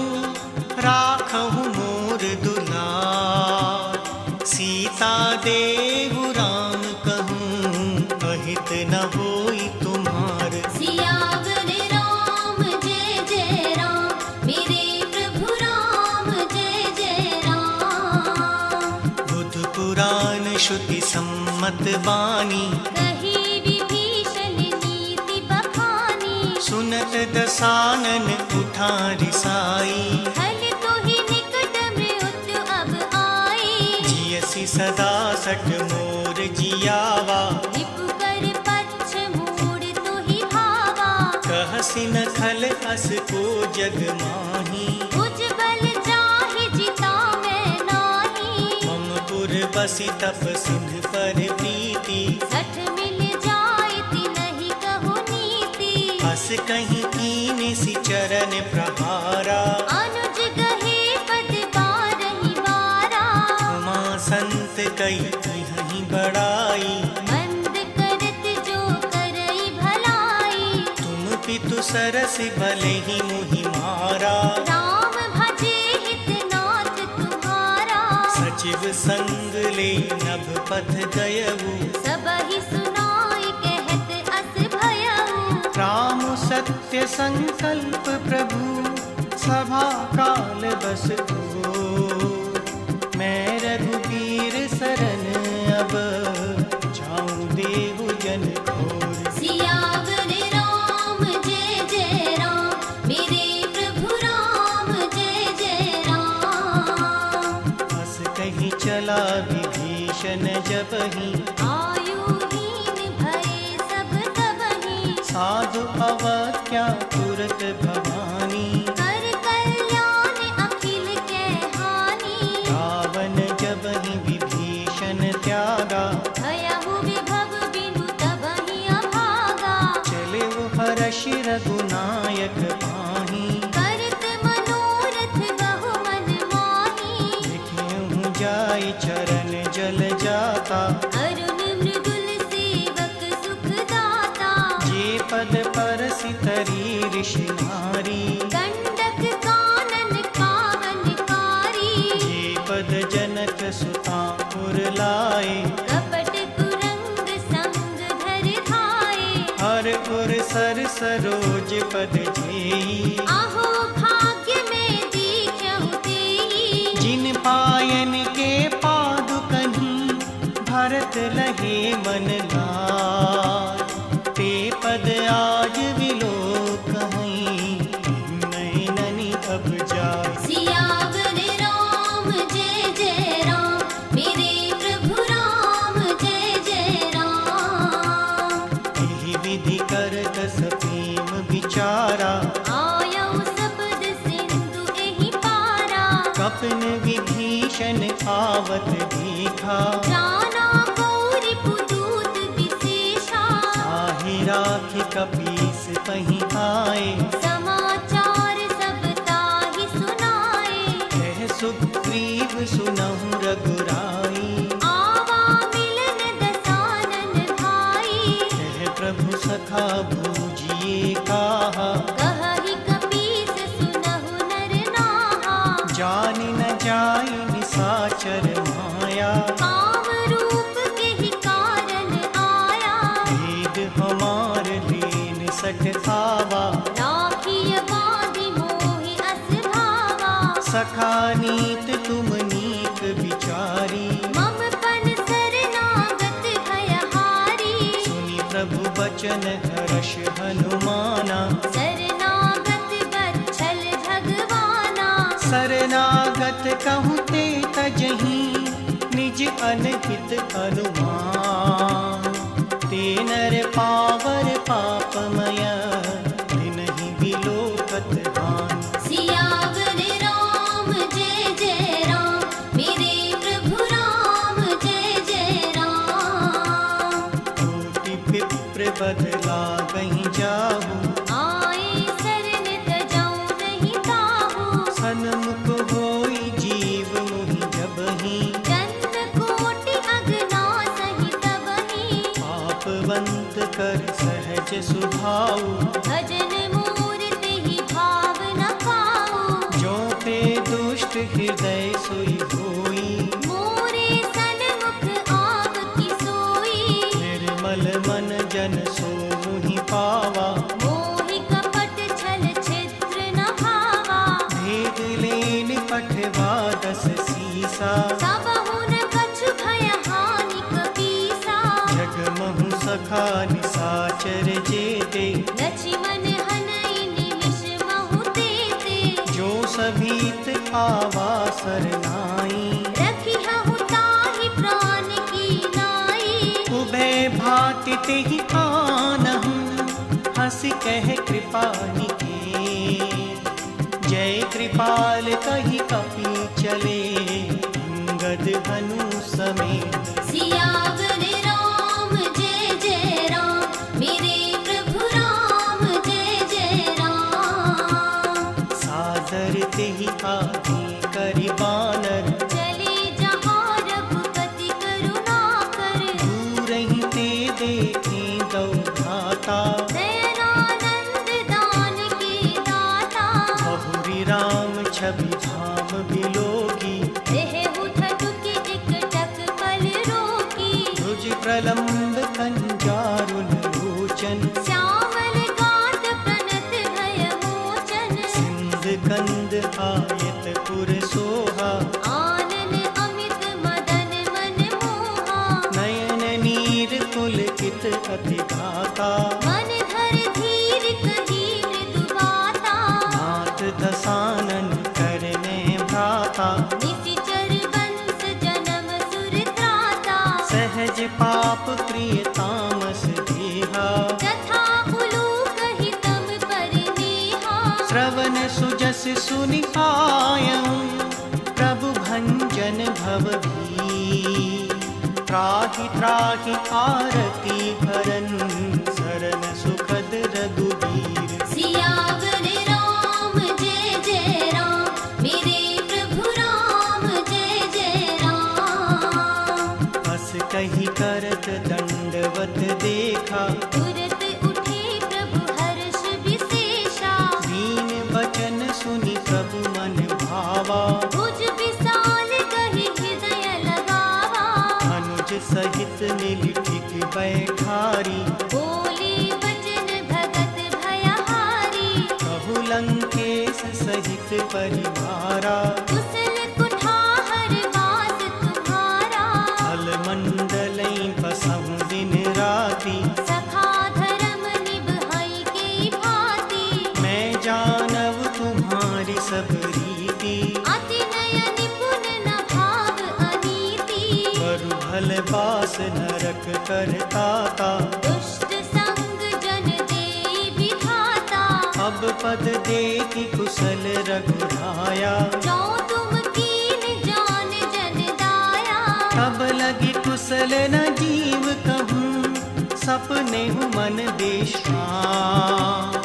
राखहु मोर दुलार। सीता देहु राम कहूँ, अहित न होई तुम्हार। सियावर राम जय जय राम, मेरे प्रभु राम जय जय राम। बुध पुराण श्रुति सम्मत बानी, कही विभीषण नीति बखानी। सुनत दसानन उठा रिसाई, हल तो ही निकट मृत्यु अब आई। जियसि सदा सठ मोर जियावा, रिपु कर पच्छ मूड़ तो ही भावा। कहसि न खल अस को जग माही, उज्ज्वल जाहि जिता मैं नाही। मम पुर बसि तप सिंह पर प्रीति, सठ मिल जायति नहीं कहो नीति। हस कहीं कीन सि चरण प्रहारा, अनुज गहे पद बारहि बारा। उमा संत कई तिहहि बड़ाई, मंद करत जो करई भलाई। तुम पितु सरस भले ही मुहि मारा। राम भजे हित नाथ तुम्हारा। सचिव संग ले नभ पथ गयऊ, सबहि सुनाई कहत अस भयऊ। राम सत्य संकल्प प्रभु, सभा काल बस हो। मैं रघुबीर शरण अब, जाऊं देहु जन घोर। सियावर राम जय जय राम, मेरे प्रभु राम जय जय राम। हस कहीं चला विभीषण जबहि, आयुहीन भये सब तबहि। साधु अवज्ञा तुरत भवानी। कर कल्याण लागा। भयहु विभव बिनु तबहि अभागा। चले वो हर्ष रघुनायक पाही। करत मनोरथ बहु मन माही। देखेहु जाई चरण जल जाता। अरुण मृदुल सेवक सुख दाता। जे पद परसि तरी ऋषि नारी। गंडक कानन पावनकारी। जे पद जनक सुता पुर लाए। कपट कुरंग संग धर धाये। हर पुर सर सरोज पद जेई। आहो भाग्य में दीख्यहु तेई। जिन पायन के पादुकहि भरत लहे मन लाय। ते पद आज विलोकहीं नैननि अब जाय। सियावर राम जय जय राम। मेरे प्रभु राम जय जय राम। एहि विधि करत प्रेम विचारा। आयौ सपद सिंधु एहि पारा। कपन विभीषण आवत देखा। जाना गौरी पुदूत विशेषा। ताहि राखि कपीस पहि आए। समाचार सब ताहि सुनाए। कह सुग्रीव सुनहु रघुराई। आवा मिलन दसानन भाई। कह प्रभु सखा बूझिए काहा। कहहि कपीस सुनहु नर नाहा। जानि न जाय निसाचर माया। काम रूप केहि कारण आया। भेद हमार लीन सठ आवा। राखिय बाँधि मोहि अस भावा। सखा नीत तुम नीक विचारी। मम पन शरणागत भयहारी। सुनि प्रभु बचन हर्ष हनुमाना। शरणागत बच्छल भगवाना। शरणागत कहूँ ते तजहि निज अनहित अनुमान। ते नर पावर पापमय तिनहि विलोकत हानि। सियावर राम जय जय राम। मेरे प्रभु राम जय जय राम। कोटि विप्र बदला कहीं जाहु। आए शरण तजौ नहीं ताहू। सन्मुख होई जीव मोहि जबहि। जन्म कोटि अगना सहि तबहि। पापवंत कर सहज सुभाऊ। भजन मूर्ति ही भाव न पाऊ। जो पे दुष्ट हृदय सोई होई। मोरे सन्मुख आव की सोई। निर्मल मन जन सो मुहि पावा। मोहि कपट छल छिद्र न भावा। भेद लेन पठवा दस सीसा। सबहु न कछु भय हानि कपीसा। जगमहु सखा निसाचर जेते। लक्ष्मण हनई निमिष महु तेते। जो सभीत आवा सरनाई। रखिहु ताहि प्राण की नाई। उभय भाति तेहि आनहु। हंसि कह कृपा निके। जय कृपाल कहि कपि चले। अंगद हनु समेत। सियावर राम जय जय राम। मेरे प्रभु राम जय जय राम। सादर तेहि आगे करि बानर। चले जहाँ रघुपति करुणा कर। दूरहि ते देखे दौ धाता। नयनानंद दान के दाता। बहुरी राम छवि धाम बिलोगी। देहु ठठुके टिकटक पल रोकी। भुज प्रलम्ब कंजारुन लोचन। श्यामल गात प्रणत भय मोचन। सिंध कंद आयत पुर सोहा। आनन अमित मदन मन मोहा। नयन नीर पुलकित अति घाता। मन धर धीर कही मृदु बाता। नाथ दसानन करने भ्राता। निशिचर बंस जन्म सुर त्राता। सहज पाप प्रिय तामस देहा। जथा उलूक हितम पर नेहा। श्रवण सुजस सुनि आयऊं। प्रभु भंजन भव भी। त्राहि त्राहि आरती हरन शरण सुखद रघुबीर। सियावर राम जय जय राम, मेरे प्रभु राम जय जय राम। हस कही करत दंडवत देखा, तुरत उठे प्रभु हर्ष विशेषा। दीन बचन सुनि प्रभु मन भावा, भुज विशाल कहि हृदय लगावा। अनुज सहित मिलि टिक बैठारी, बोले बचन भगत भयहारी। कहु लंकेश सहित परिवारा, कुशल कुठार वास तुम्हारा। फल मंडलई बसहु दिन राति, सखा धर्म निभाई के भांति। मैं जानव तुम्हारी सब रीति। अति नय निपुण न भाव अनीति। बरु भल बास नरक करताता, दुष्ट संग जन देई विधाता। अब पद देखि कुशल रघुराया, जो तुम कीन जान जन दाया। तब लगी कुशल न जीव कहूँ, सपने हूँ मन बेश्राम।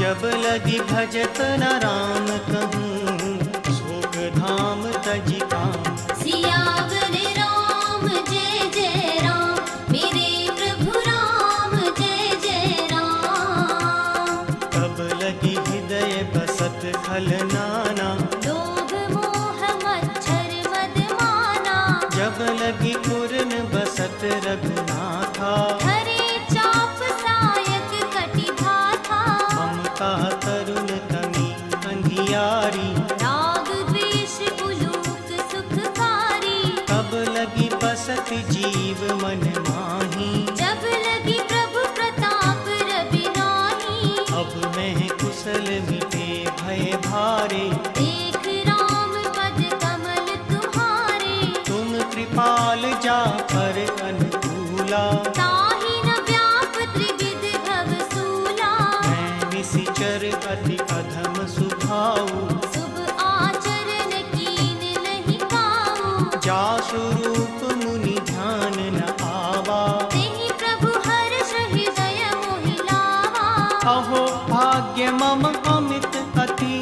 जब लगी भजत न राम कहूँ, शोक धाम तजि काम। सियावर राम जय जय राम, मेरे प्रभु राम जय जय राम। तब लगी हृदय बसत खल नाना, लोभ मोह मच्छर मद माना। जब लगी पूर्ण बसत रघुनाथा, हरे चाप सायक कटि धाथा। ममता तरुण तमी अंधियारी, राग द्वेष उलूक सुखकारी। तब लगी बसत जीव मन माही। जब लगी प्रभु प्रताप रवि नाही। अब मैं कुशल मिटे भय भारे, देख राम पद कमल तुम्हारे। तुम कृपाल जा पर अनुकूला। ताहि न व्याप त्रिविध भव सूला। मैं निशिचर अति अधम सुभाऊ, शुभ आचरण कीन नहीं काऊ। जासु रूप मुनि ध्यान न आवा। तेहि प्रभु हर्ष हृदय मोहि लावा। अहो भाग्य मम अमित अति,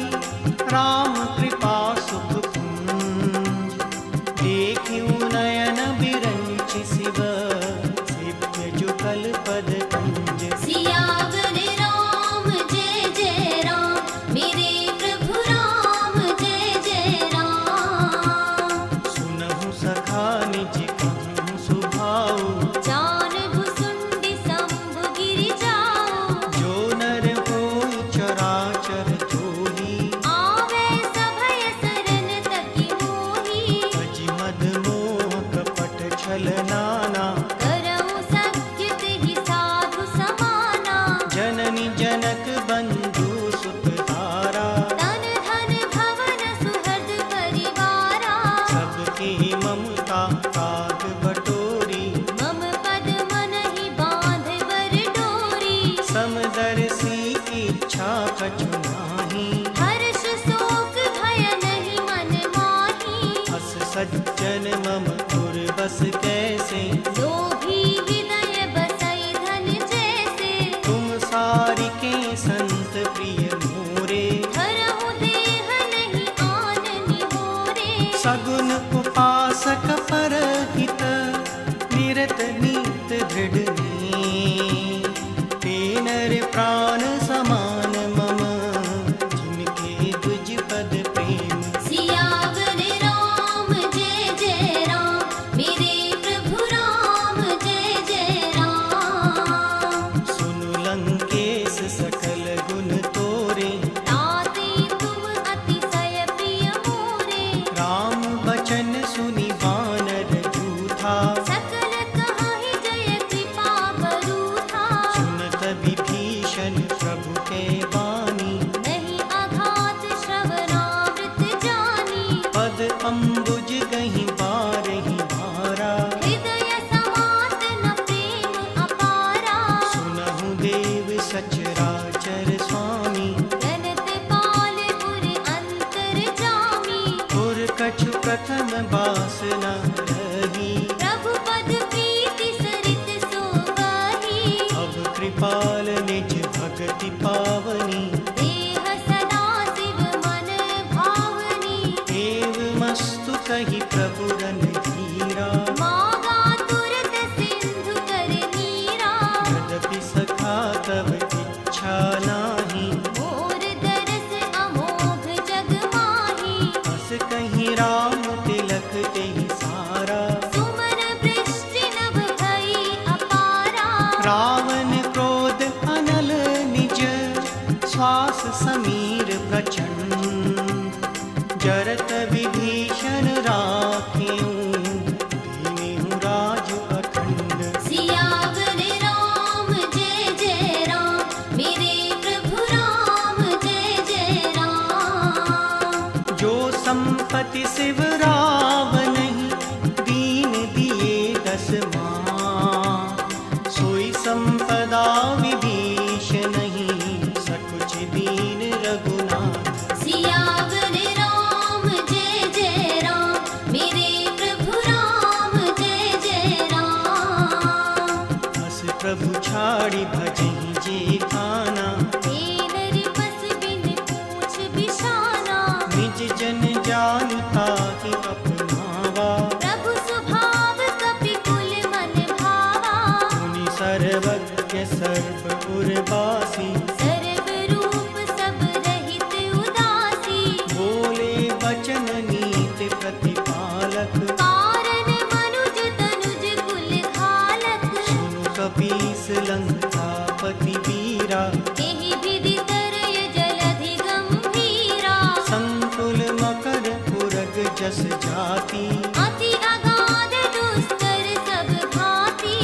राम कृपा सुख पुंज। देखिउ नयन बिरंचि शिव, सेव्य जुगल पद कुंज। सियावर राम जय जय राम, मेरे प्रभु राम जय जय राम। सुनहु सखा निज कहूँ सुभाऊ, जान भुसुंडी शंभु गिरि जाओ। जो नर होई चराचर जोही। आवे सभय शरण तकी मोही। अजि मद मोह कपट छल नाना, करऊ सख्य तेहि साधु समाना। जननी जनक बंधु सुत तारा। तन धन भवन सुहृद परिवारा। सबके ममता काग बटोरी, मम पद मनहि बांध बर डोरी। समदर्शी इच्छा कछु नाही। हर्ष शोक भय नहीं मन माही। हस सज्जन मम पुर बस कैसे, लोभी हृदय बसई धन जैसे। तुम सारिके संत प्रिय मोरे। धरहु देह नहीं आन निहोरे। सगुन उपासक परहित, निरत नीत दृढ़। तेनर प्राण समान मम, जिनके तुझ पद प्रेम। सियावर राम जय जय राम, मेरे प्रभु राम बिगाड़ी भजही जे खाना। हे नरपस बिन पूछ बिशाना, निज जन जानता ही अपनावा। प्रभु स्वभाव कपि कुल मन भावा। मुनि सर्वज्ञ सर्व उर्वासी, सर्व रूप सब रहित उदासी। बोले वचन नीति प्रतिपालक। कारण मनुज तनुज कुल घालक। सुनु कपीस लंकापति वीरा। एहि विधि तरय जलधि गंभीरा। संकुल मकर पुरग जस जाति। अति अगाध दुस्तर सब भांति।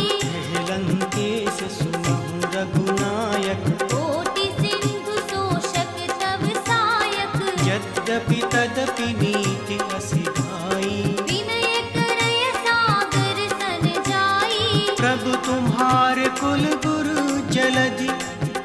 लंकेश सुनहु रघुनायक। कोटि सिंधु शोषक तव सायक। यद्यपि तदपि नीति असिधाई। विनय करय सागर सन जाई। प्रभु तुम्हारे कुल गुरु जलधि,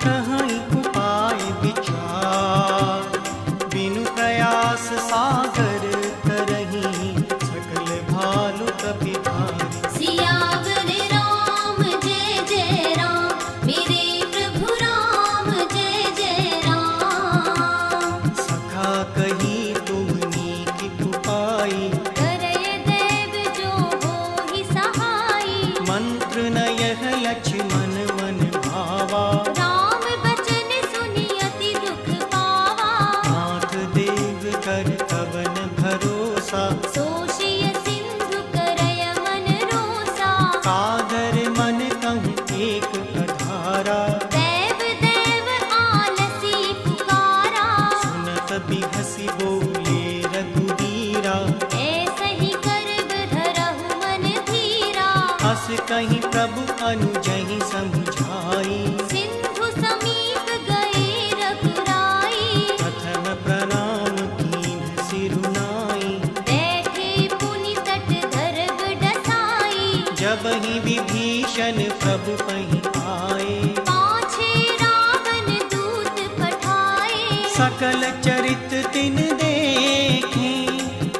कहीं उपाय विचार। बिनु प्रयास सागर तरही, सकल भालु कपि भारी। सियावर राम जय जय राम। मेरे प्रभु राम जय जय राम। सखा कही तुमनी की उपाई। करय देव जो होहि सहाई। मंत्र न यह लक्ष्मण मन भावा। राम बचन सुनि अति दुख पावा। नाथ देव कर कवन भरोसा। सोषिय सिंधु करय मन रोसा। कादर मन कहूँ एक अधारा। देव देव आलसी पुकारा। सुनत बिहसी बोले रघुबीरा। ऐसे ही करब धरहु मन धीरा। हस कहीं प्रभु अनुजहि समझाई। सिंधु समीप गए रघुराई। प्रथम प्रणाम कीन्ह सिरुनाई। बैठे पुनि तट धरब डसाई। जब ही विभीषण प्रभु पहीं आए। पाछे रावण दूत पठाए। सकल चरित तिन देखे,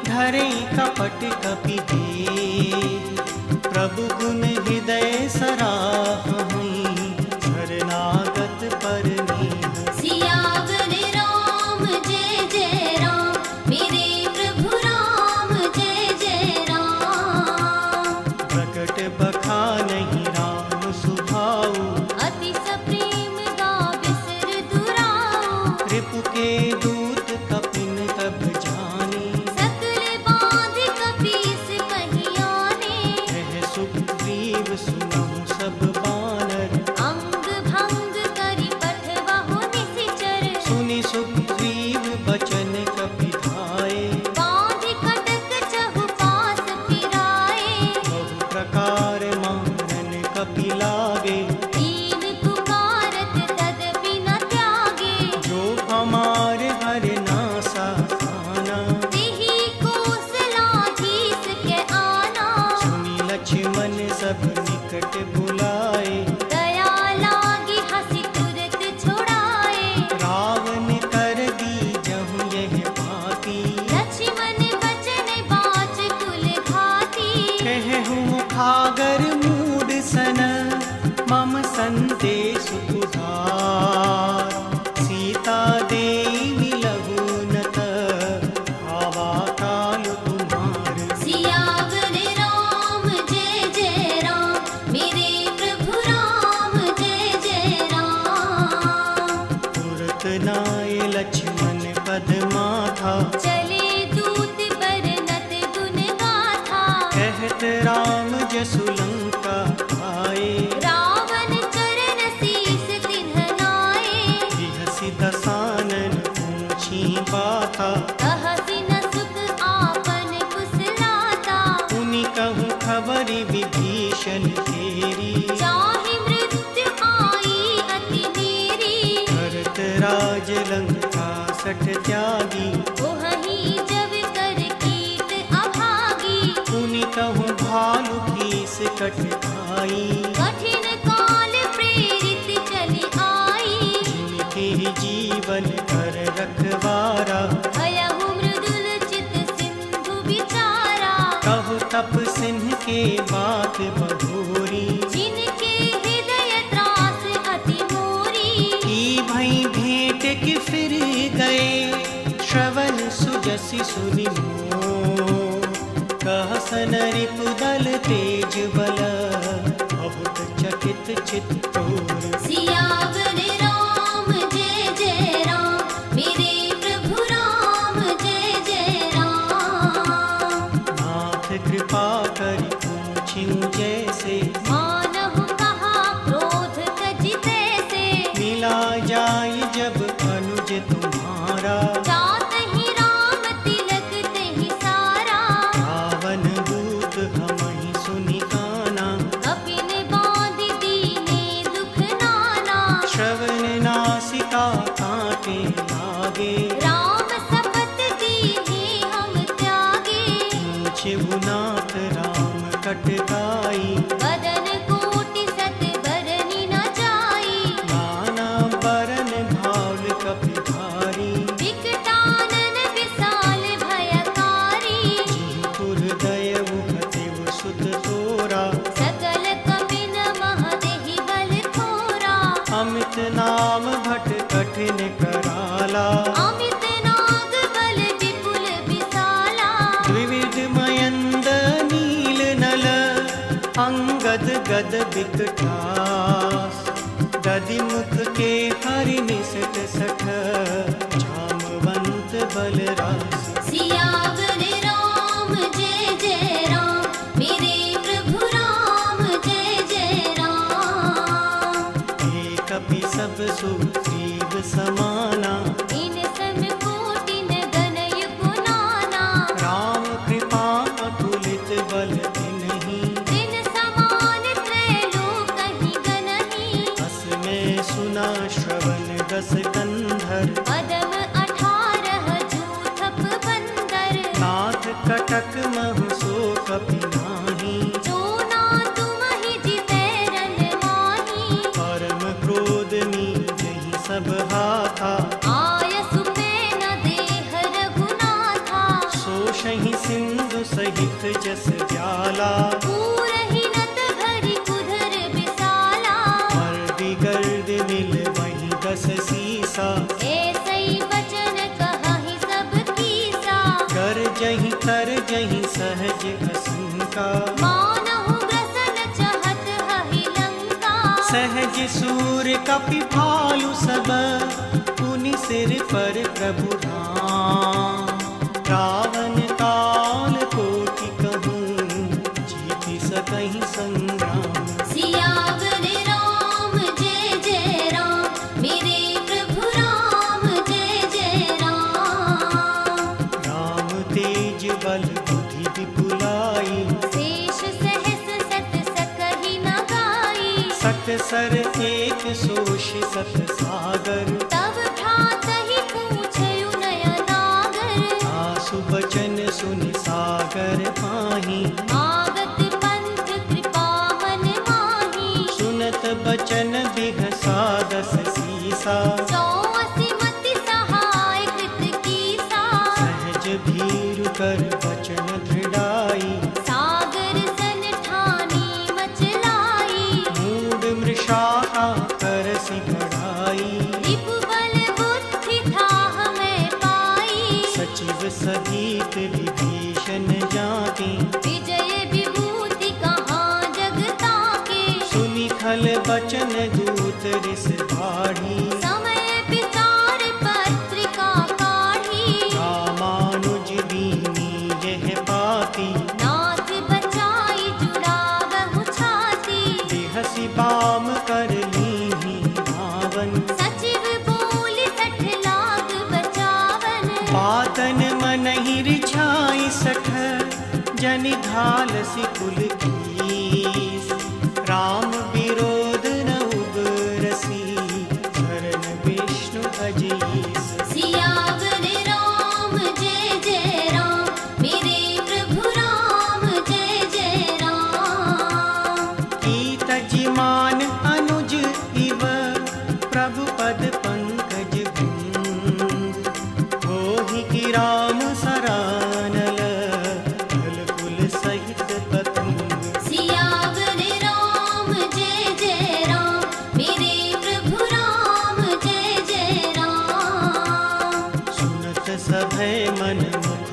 धरे कपट कपि देह। प्रभु गुण हृदय सराहहीं, शरणागत परनेह। सियावर राम जय जय राम। मेरे प्रभु राम जय जय राम। प्रकट बखानहि राम सुभाऊ। अति सप्रेम गा बिसर दुराऊ। रिपु के दूत कपिन तब जाने। सकल बांध कपीस कहीं आने। कह सुग्रीव सुनहु सब बानर। अंग भंग करि पठवहु निशिचर। सुनि सुग्रीव बचन कपि धाये। बांध कटक चहुपास फिराए। बहु प्रकार मारन कपि लागे। दीन पुकारत तदपि न त्यागे। जो हमार हर नासा खाना। तेहि कौशलाधीश के आना। सुनि लक्ष्मण सब निकट बुलाए। दया लागी हंसी तुरत छुड़ाए। रावण कर दी जहु यह बाती। लक्ष्मण बचन बाच कुल घाती। कहु मुखागर मूड सन, मम संदेश उधार। सीता देई मिलहु न त, आवा काल तुम्हार। सियावर राम जय जय राम। मेरे प्रभु राम जय जय राम। तुरत नाय लक्ष्मण पद माथा। चले दूत बरनत गुण गाथा। कहत राम जसु लंका आए। रावण चरण शीस तिन्ह नाए। बिहसि दसानन पूछी बाता। कहसि न सुख आपन कुशलाता। उनि कहूँ खबरि विभीषण तेरी। चाहि मृत्यु आई अति नेरी। भरत राज लंका सठ त्यागी। ओहहि जब कर कीट अभागी। उनि कहूँ भालु कीस कट आई। कठिन काल प्रेरित चली आई। जिनके जीवन कर रखवारा। भयहु मृदुल चित सिंधु विचारा। कहु तप सिंह के बात बहोरी। जिनके हृदय त्रास हसी सुनि मोह, कहसन रिपुदल तेज बल, बहुत चकित चित्तोर। सियावर राम जय जय राम, मेरे प्रभु राम जय जय राम। नाथ कृपा करि पूछिउ जैसे, मानहु कहा क्रोध तजि तैसे। मिला जाय जब अनुज तुम्हारा, जातहि राम तिलक तहि सारा। पावन दूत हमहि सुनि काना, कपिन बाँधि दीने दुख नाना। श्रवण नासिका कांटे लागे, राम सपत दीने हम त्यागे। पूछिउ नाथ राम कटकाई, बदन कोटि सत बरनि न जाई। नाना बरन भाल कपि धारी, विकटानन विशाल भयकारी। पुर दयउ हतिव सुत तोरा, सकल कपिन मह देहि बल थोरा। अमित नाम भट कठिन कराला, अमित नाग बल विपुल विशाला। द्विविध मयंद नील नल, अंगद गद विकटास। दधिमुख के हरि निसट सठ, जामवंत बलरास। सियावर राम जय जय राम, मेरे प्रभु राम जय जय राम। एक कपि सब सुग्रीव समाना, इन सम कोटि न गनय गुनाना। राम कृपा अतुलित बल तिन्हि, दिन समान त्रैलोकहि गनहि। अस में सुना श्रवण दस कंधर। पदम 18 जूथप बंदर। नाथ कटक महु सो कपि नाही, जो ना तुमहि जितै रन माही। परम क्रोध मीजहि सब हाथा, आयसु पेन देह रघुनाथा। सोषहि सिंधु सहित जस जाला। पूरहि नत भरि कुधर विशाला। मर्दि गर्द मिल वही दस सीसा, ऐसै वचन कहहि सब कीसा। गर्जहि तरजहि सहज असंका, मानहु ग्रसन चहत हहि लंका। सहज सूर कपि भालु सब, पुनि सिर पर प्रभु राम। रावण काल कोटि कहूँ, जीति सकहि संग्राम। सियावर राम जय जय राम, मेरे प्रभु राम जय जय राम। राम तेज बल बुद्धि विपुलाई, शेष सहस सत सकहि न गाई। सत सर एक सोष सत सागर। तब भ्रातहि पूछयु नयनागर। आसु बचन सुनि सागर पाहि, आगत पंथ कृपा मन माही। सुनत बचन बिघसा दस सीसा। 180 मति सहाय कृत कीसा। सहज भीरु कर बचन दृढ़ाई, सागर सन ठानी मचलाई। मूढ़ मृषा करसि घड़ाई। रिपु बल बुद्धि थाह मैं पाई। सचिव सहित विभीषण जाति, विजय विभूति कहाँ जग ताके। सुनि खल बचन दूत रिस बाढ़ी। समय विचार पत्रिका काढ़ी। रामानुज दीनी यह पाती, नाथ बचाई जुड़ावहु छाती। बिहसि बाम कर लीहि रावण। सचिव बोलि 60 लाख बचावन। बातन मनहि रिझाई सठ, जनि घालसि कुल कीस। राम विरोध न उबरसी, शरण विष्णु अजीस। सियावर राम जय जय राम, मेरे प्रभु राम जय जय राम। की तजिमान अनुज इव, प्रभु पद पंकज बिंद। होहि की राम सरानल, फल कुल सहित पतंग। सियावर राम जय जय राम, मेरे प्रभु राम जय जय राम। सुनत सभय मन मुख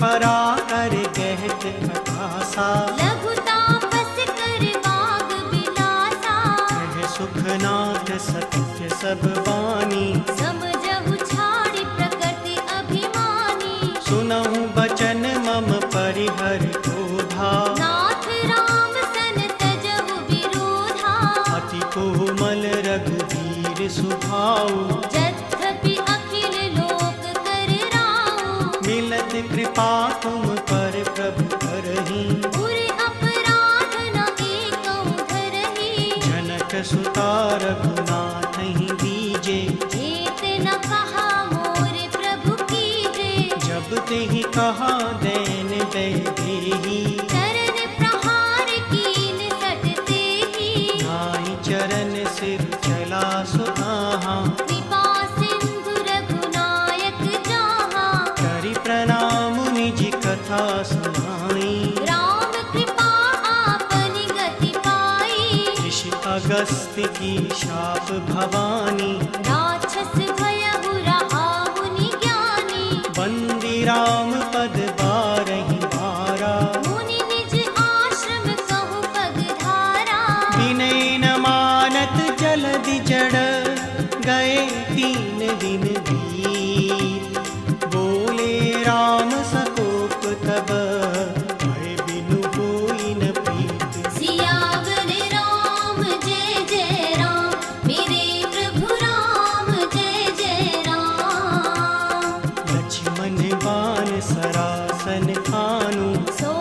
परा कर गहत अकासा, लघु तापस कर बाग बिलासा, कह सुखनाथ सत्य सब बानी, समझहु छाड़ि प्रकृति अभिमानी, सुनहु बचन मम परिहर क्रोधा, नाथ राम सन तजहु विरोधा, अति कोमल रघुवीर सुभाऊ, यद्यपि अखिल लोक कर राऊ, मिलत कृपा तुम पर प्रभु करही, उर अपराध न एकौ धरहि, जनक सुता रघुनाथ ही दीजे, एत न कहा मोर प्रभु कीजे, जब तेहि कहा देन दे देही, चरण प्रहार कीन सटते ही, नाहि चरण सिर चला सुताहा, कृपा सिंधु रघुनायक जाहा, करि प्रणाम निज कथा सुनाई, राम कृपा आपनि गति पाई, ऋषि अगस्त्य की शाप भवानी, राक्षस भयहु रहाहु निज्ञानी, बंदी राम पद बारहि बारा, मुनि निज आश्रम कहु पगधारा, विनय न मानत जलधि जड़, गए 3 दिन बीत, बोले राम सकोप तब, भय बिनु होई न प्रीत, सियावर राम जय जय राम, मेरे प्रभु राम जय जय राम, लक्ष्मण बान सरासन खानु, सो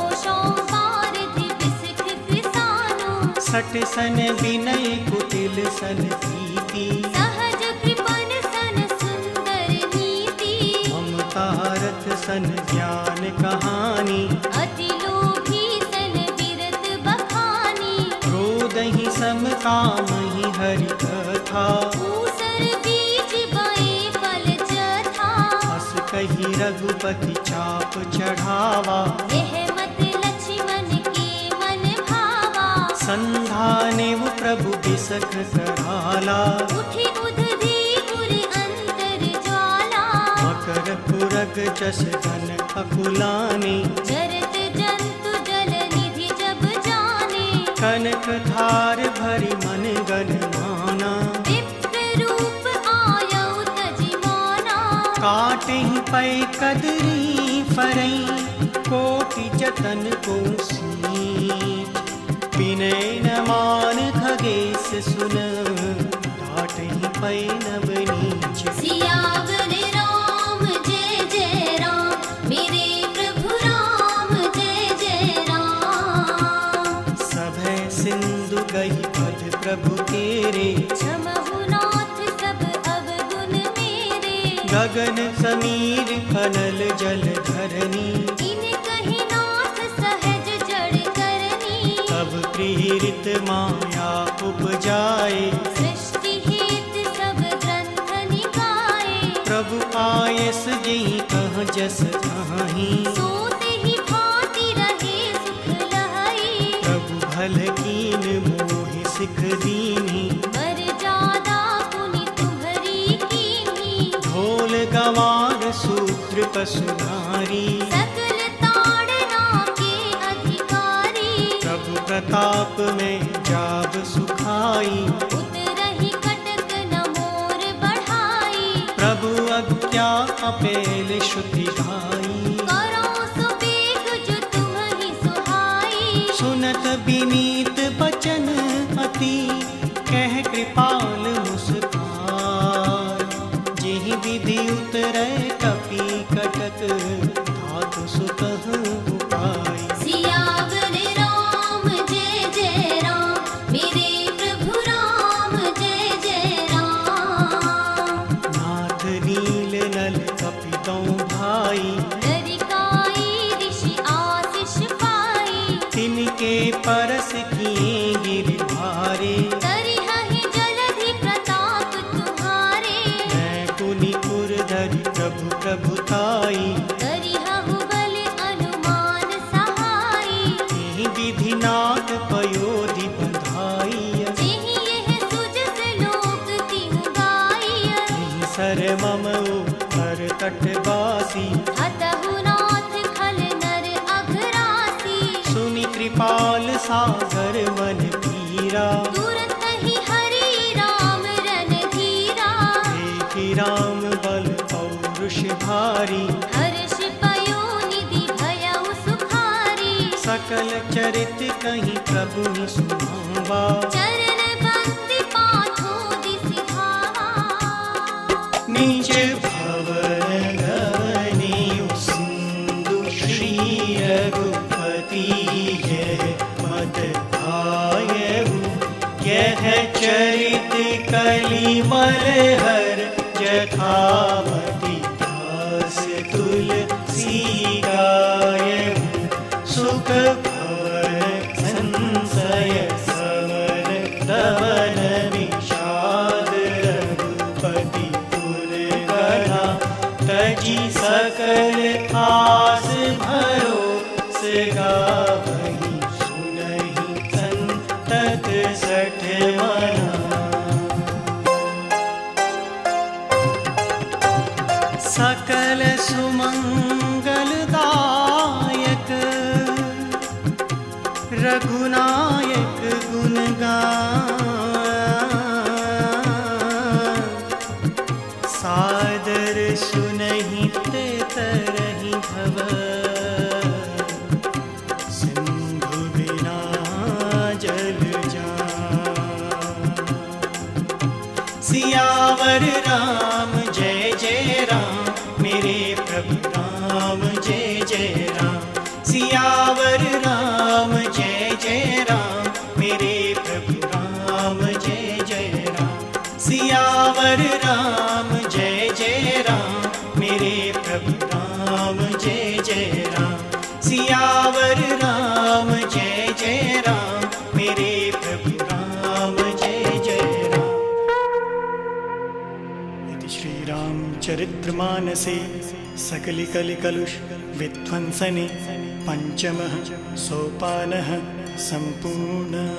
पारधि विसकृत सानु, सट सन विनय कुटिल सन प्रीति, सहज कृपन सन सुंदर नीति, ममता रथ सन ज्ञान कहानी, अति लोभी सन बिरत बखानी, क्रोधहि सम कामहि हरि कथा, ऊसर बीज बए फल चथा, हस कहि रघुपति चाप चढ़ावा, यह मत लक्ष्मण के मन भावा, संधाने वो प्रभु बिसख कराला, उठी उधधी उर अंतर ज्वाला, मकर पुरग जस घन अकुलानी, जरत जंतु जल निधि जब जाने, कनक धार भरि मन गन माना, विप्र रूप आयौ तजिमाना, काटहि पै कदरी फरई, कोटि जतन को सींच, विनय न मान खगेश सुन, डांटहि पै नव नीच, सियावर राम जय जय राम, मेरे प्रभु राम जय जय राम, सभय सिंधु गहि पद प्रभु तेरे, क्षमहु नाथ सब अवगुण मेरे, गगन समीर कनल जल धरनी, इन कहि नाथ सहज जड़ करनी, तब प्रीरित माया उपजाए, सृष्टि हेत सब ग्रंथ निकाये, प्रभु आयस जेहि कह जस कहीं, सोते ही भांति रहे सुख लहई, प्रभु भल कीन मोहि सिख दीनी, मर्यादा पुनि तुम्हरी कीन्ही, ढोल गवार सूत्र पशुधारी, सकल ताड़ना के अधिकारी, प्रभु प्रताप में जाब सुखाई, उतरहि कटक न मोर बढ़ाई, प्रभु अज्ञा अपेल श्रुति ढाई, करो सुबेग जो तुम्हि सुहाई, सुनत विनीत बचन अति, कह कृपाल मुस्कान, जेहि विधि उतरै कपि कटक, धातु सुतहु उपाय, सियावर राम जय जय राम, मेरे प्रभु राम जय जय राम, नाथ नील नल कपितौ भाई, लरिकाई ऋषि आशीष पाई, तिनके परस किए गिर भारे, तरिहहि जलधि प्रताप तुम्हारे, मैं पुनि पुर धरि प्रभु प्रभुताई, करिहहु बल अनुमान सहाई, एहि विधि नाथ पयोधि बधाई, जेहि यह सुजस लोक तिहु गाई, सर मम पर तटवासी, हतहु नाथ खल सागर मन पीरा, तुरंत ही हरि राम रणधीरा। देखि राम बल पौरुष भारी, हर्ष पयो निधि भयउ सुखारी। सकल चरित कहीं प्रभु ही सुनावा, चरण बंदी पाछो दिसि धावा। नीच भवन गवनीयु सिंधु श्री रघुपति यह मत आयहु। यह चरित कलिमल हर जथामति दास तुलसी गायहु। सुख भवन संशय समन दमन विषाद रघुपति पुर गढ़ा। तजी सकल आस भरोस गावहि, सुनहि संतत सठ मना। सकल सुमंगलदायक रघुनायक गुण गान। सादर सुनहि ते तरहि भव, सिंधु बिना जल जान। सियावर राम जय जय राम, मेरे प्रभु राम जय जय राम। सियावर राम जय जय राम, मेरे प्रभु राम जय जय राम। सियावर राम जय जय राम, मेरे प्रभु राम जय जय राम। सियावर राम जय जय राम, मेरे प्रभु राम जय जय राम। इति श्री रामचरितमानसे सकलिकलिकलुष विध्वंसने पंचमः सोपानः सम्पूर्णः।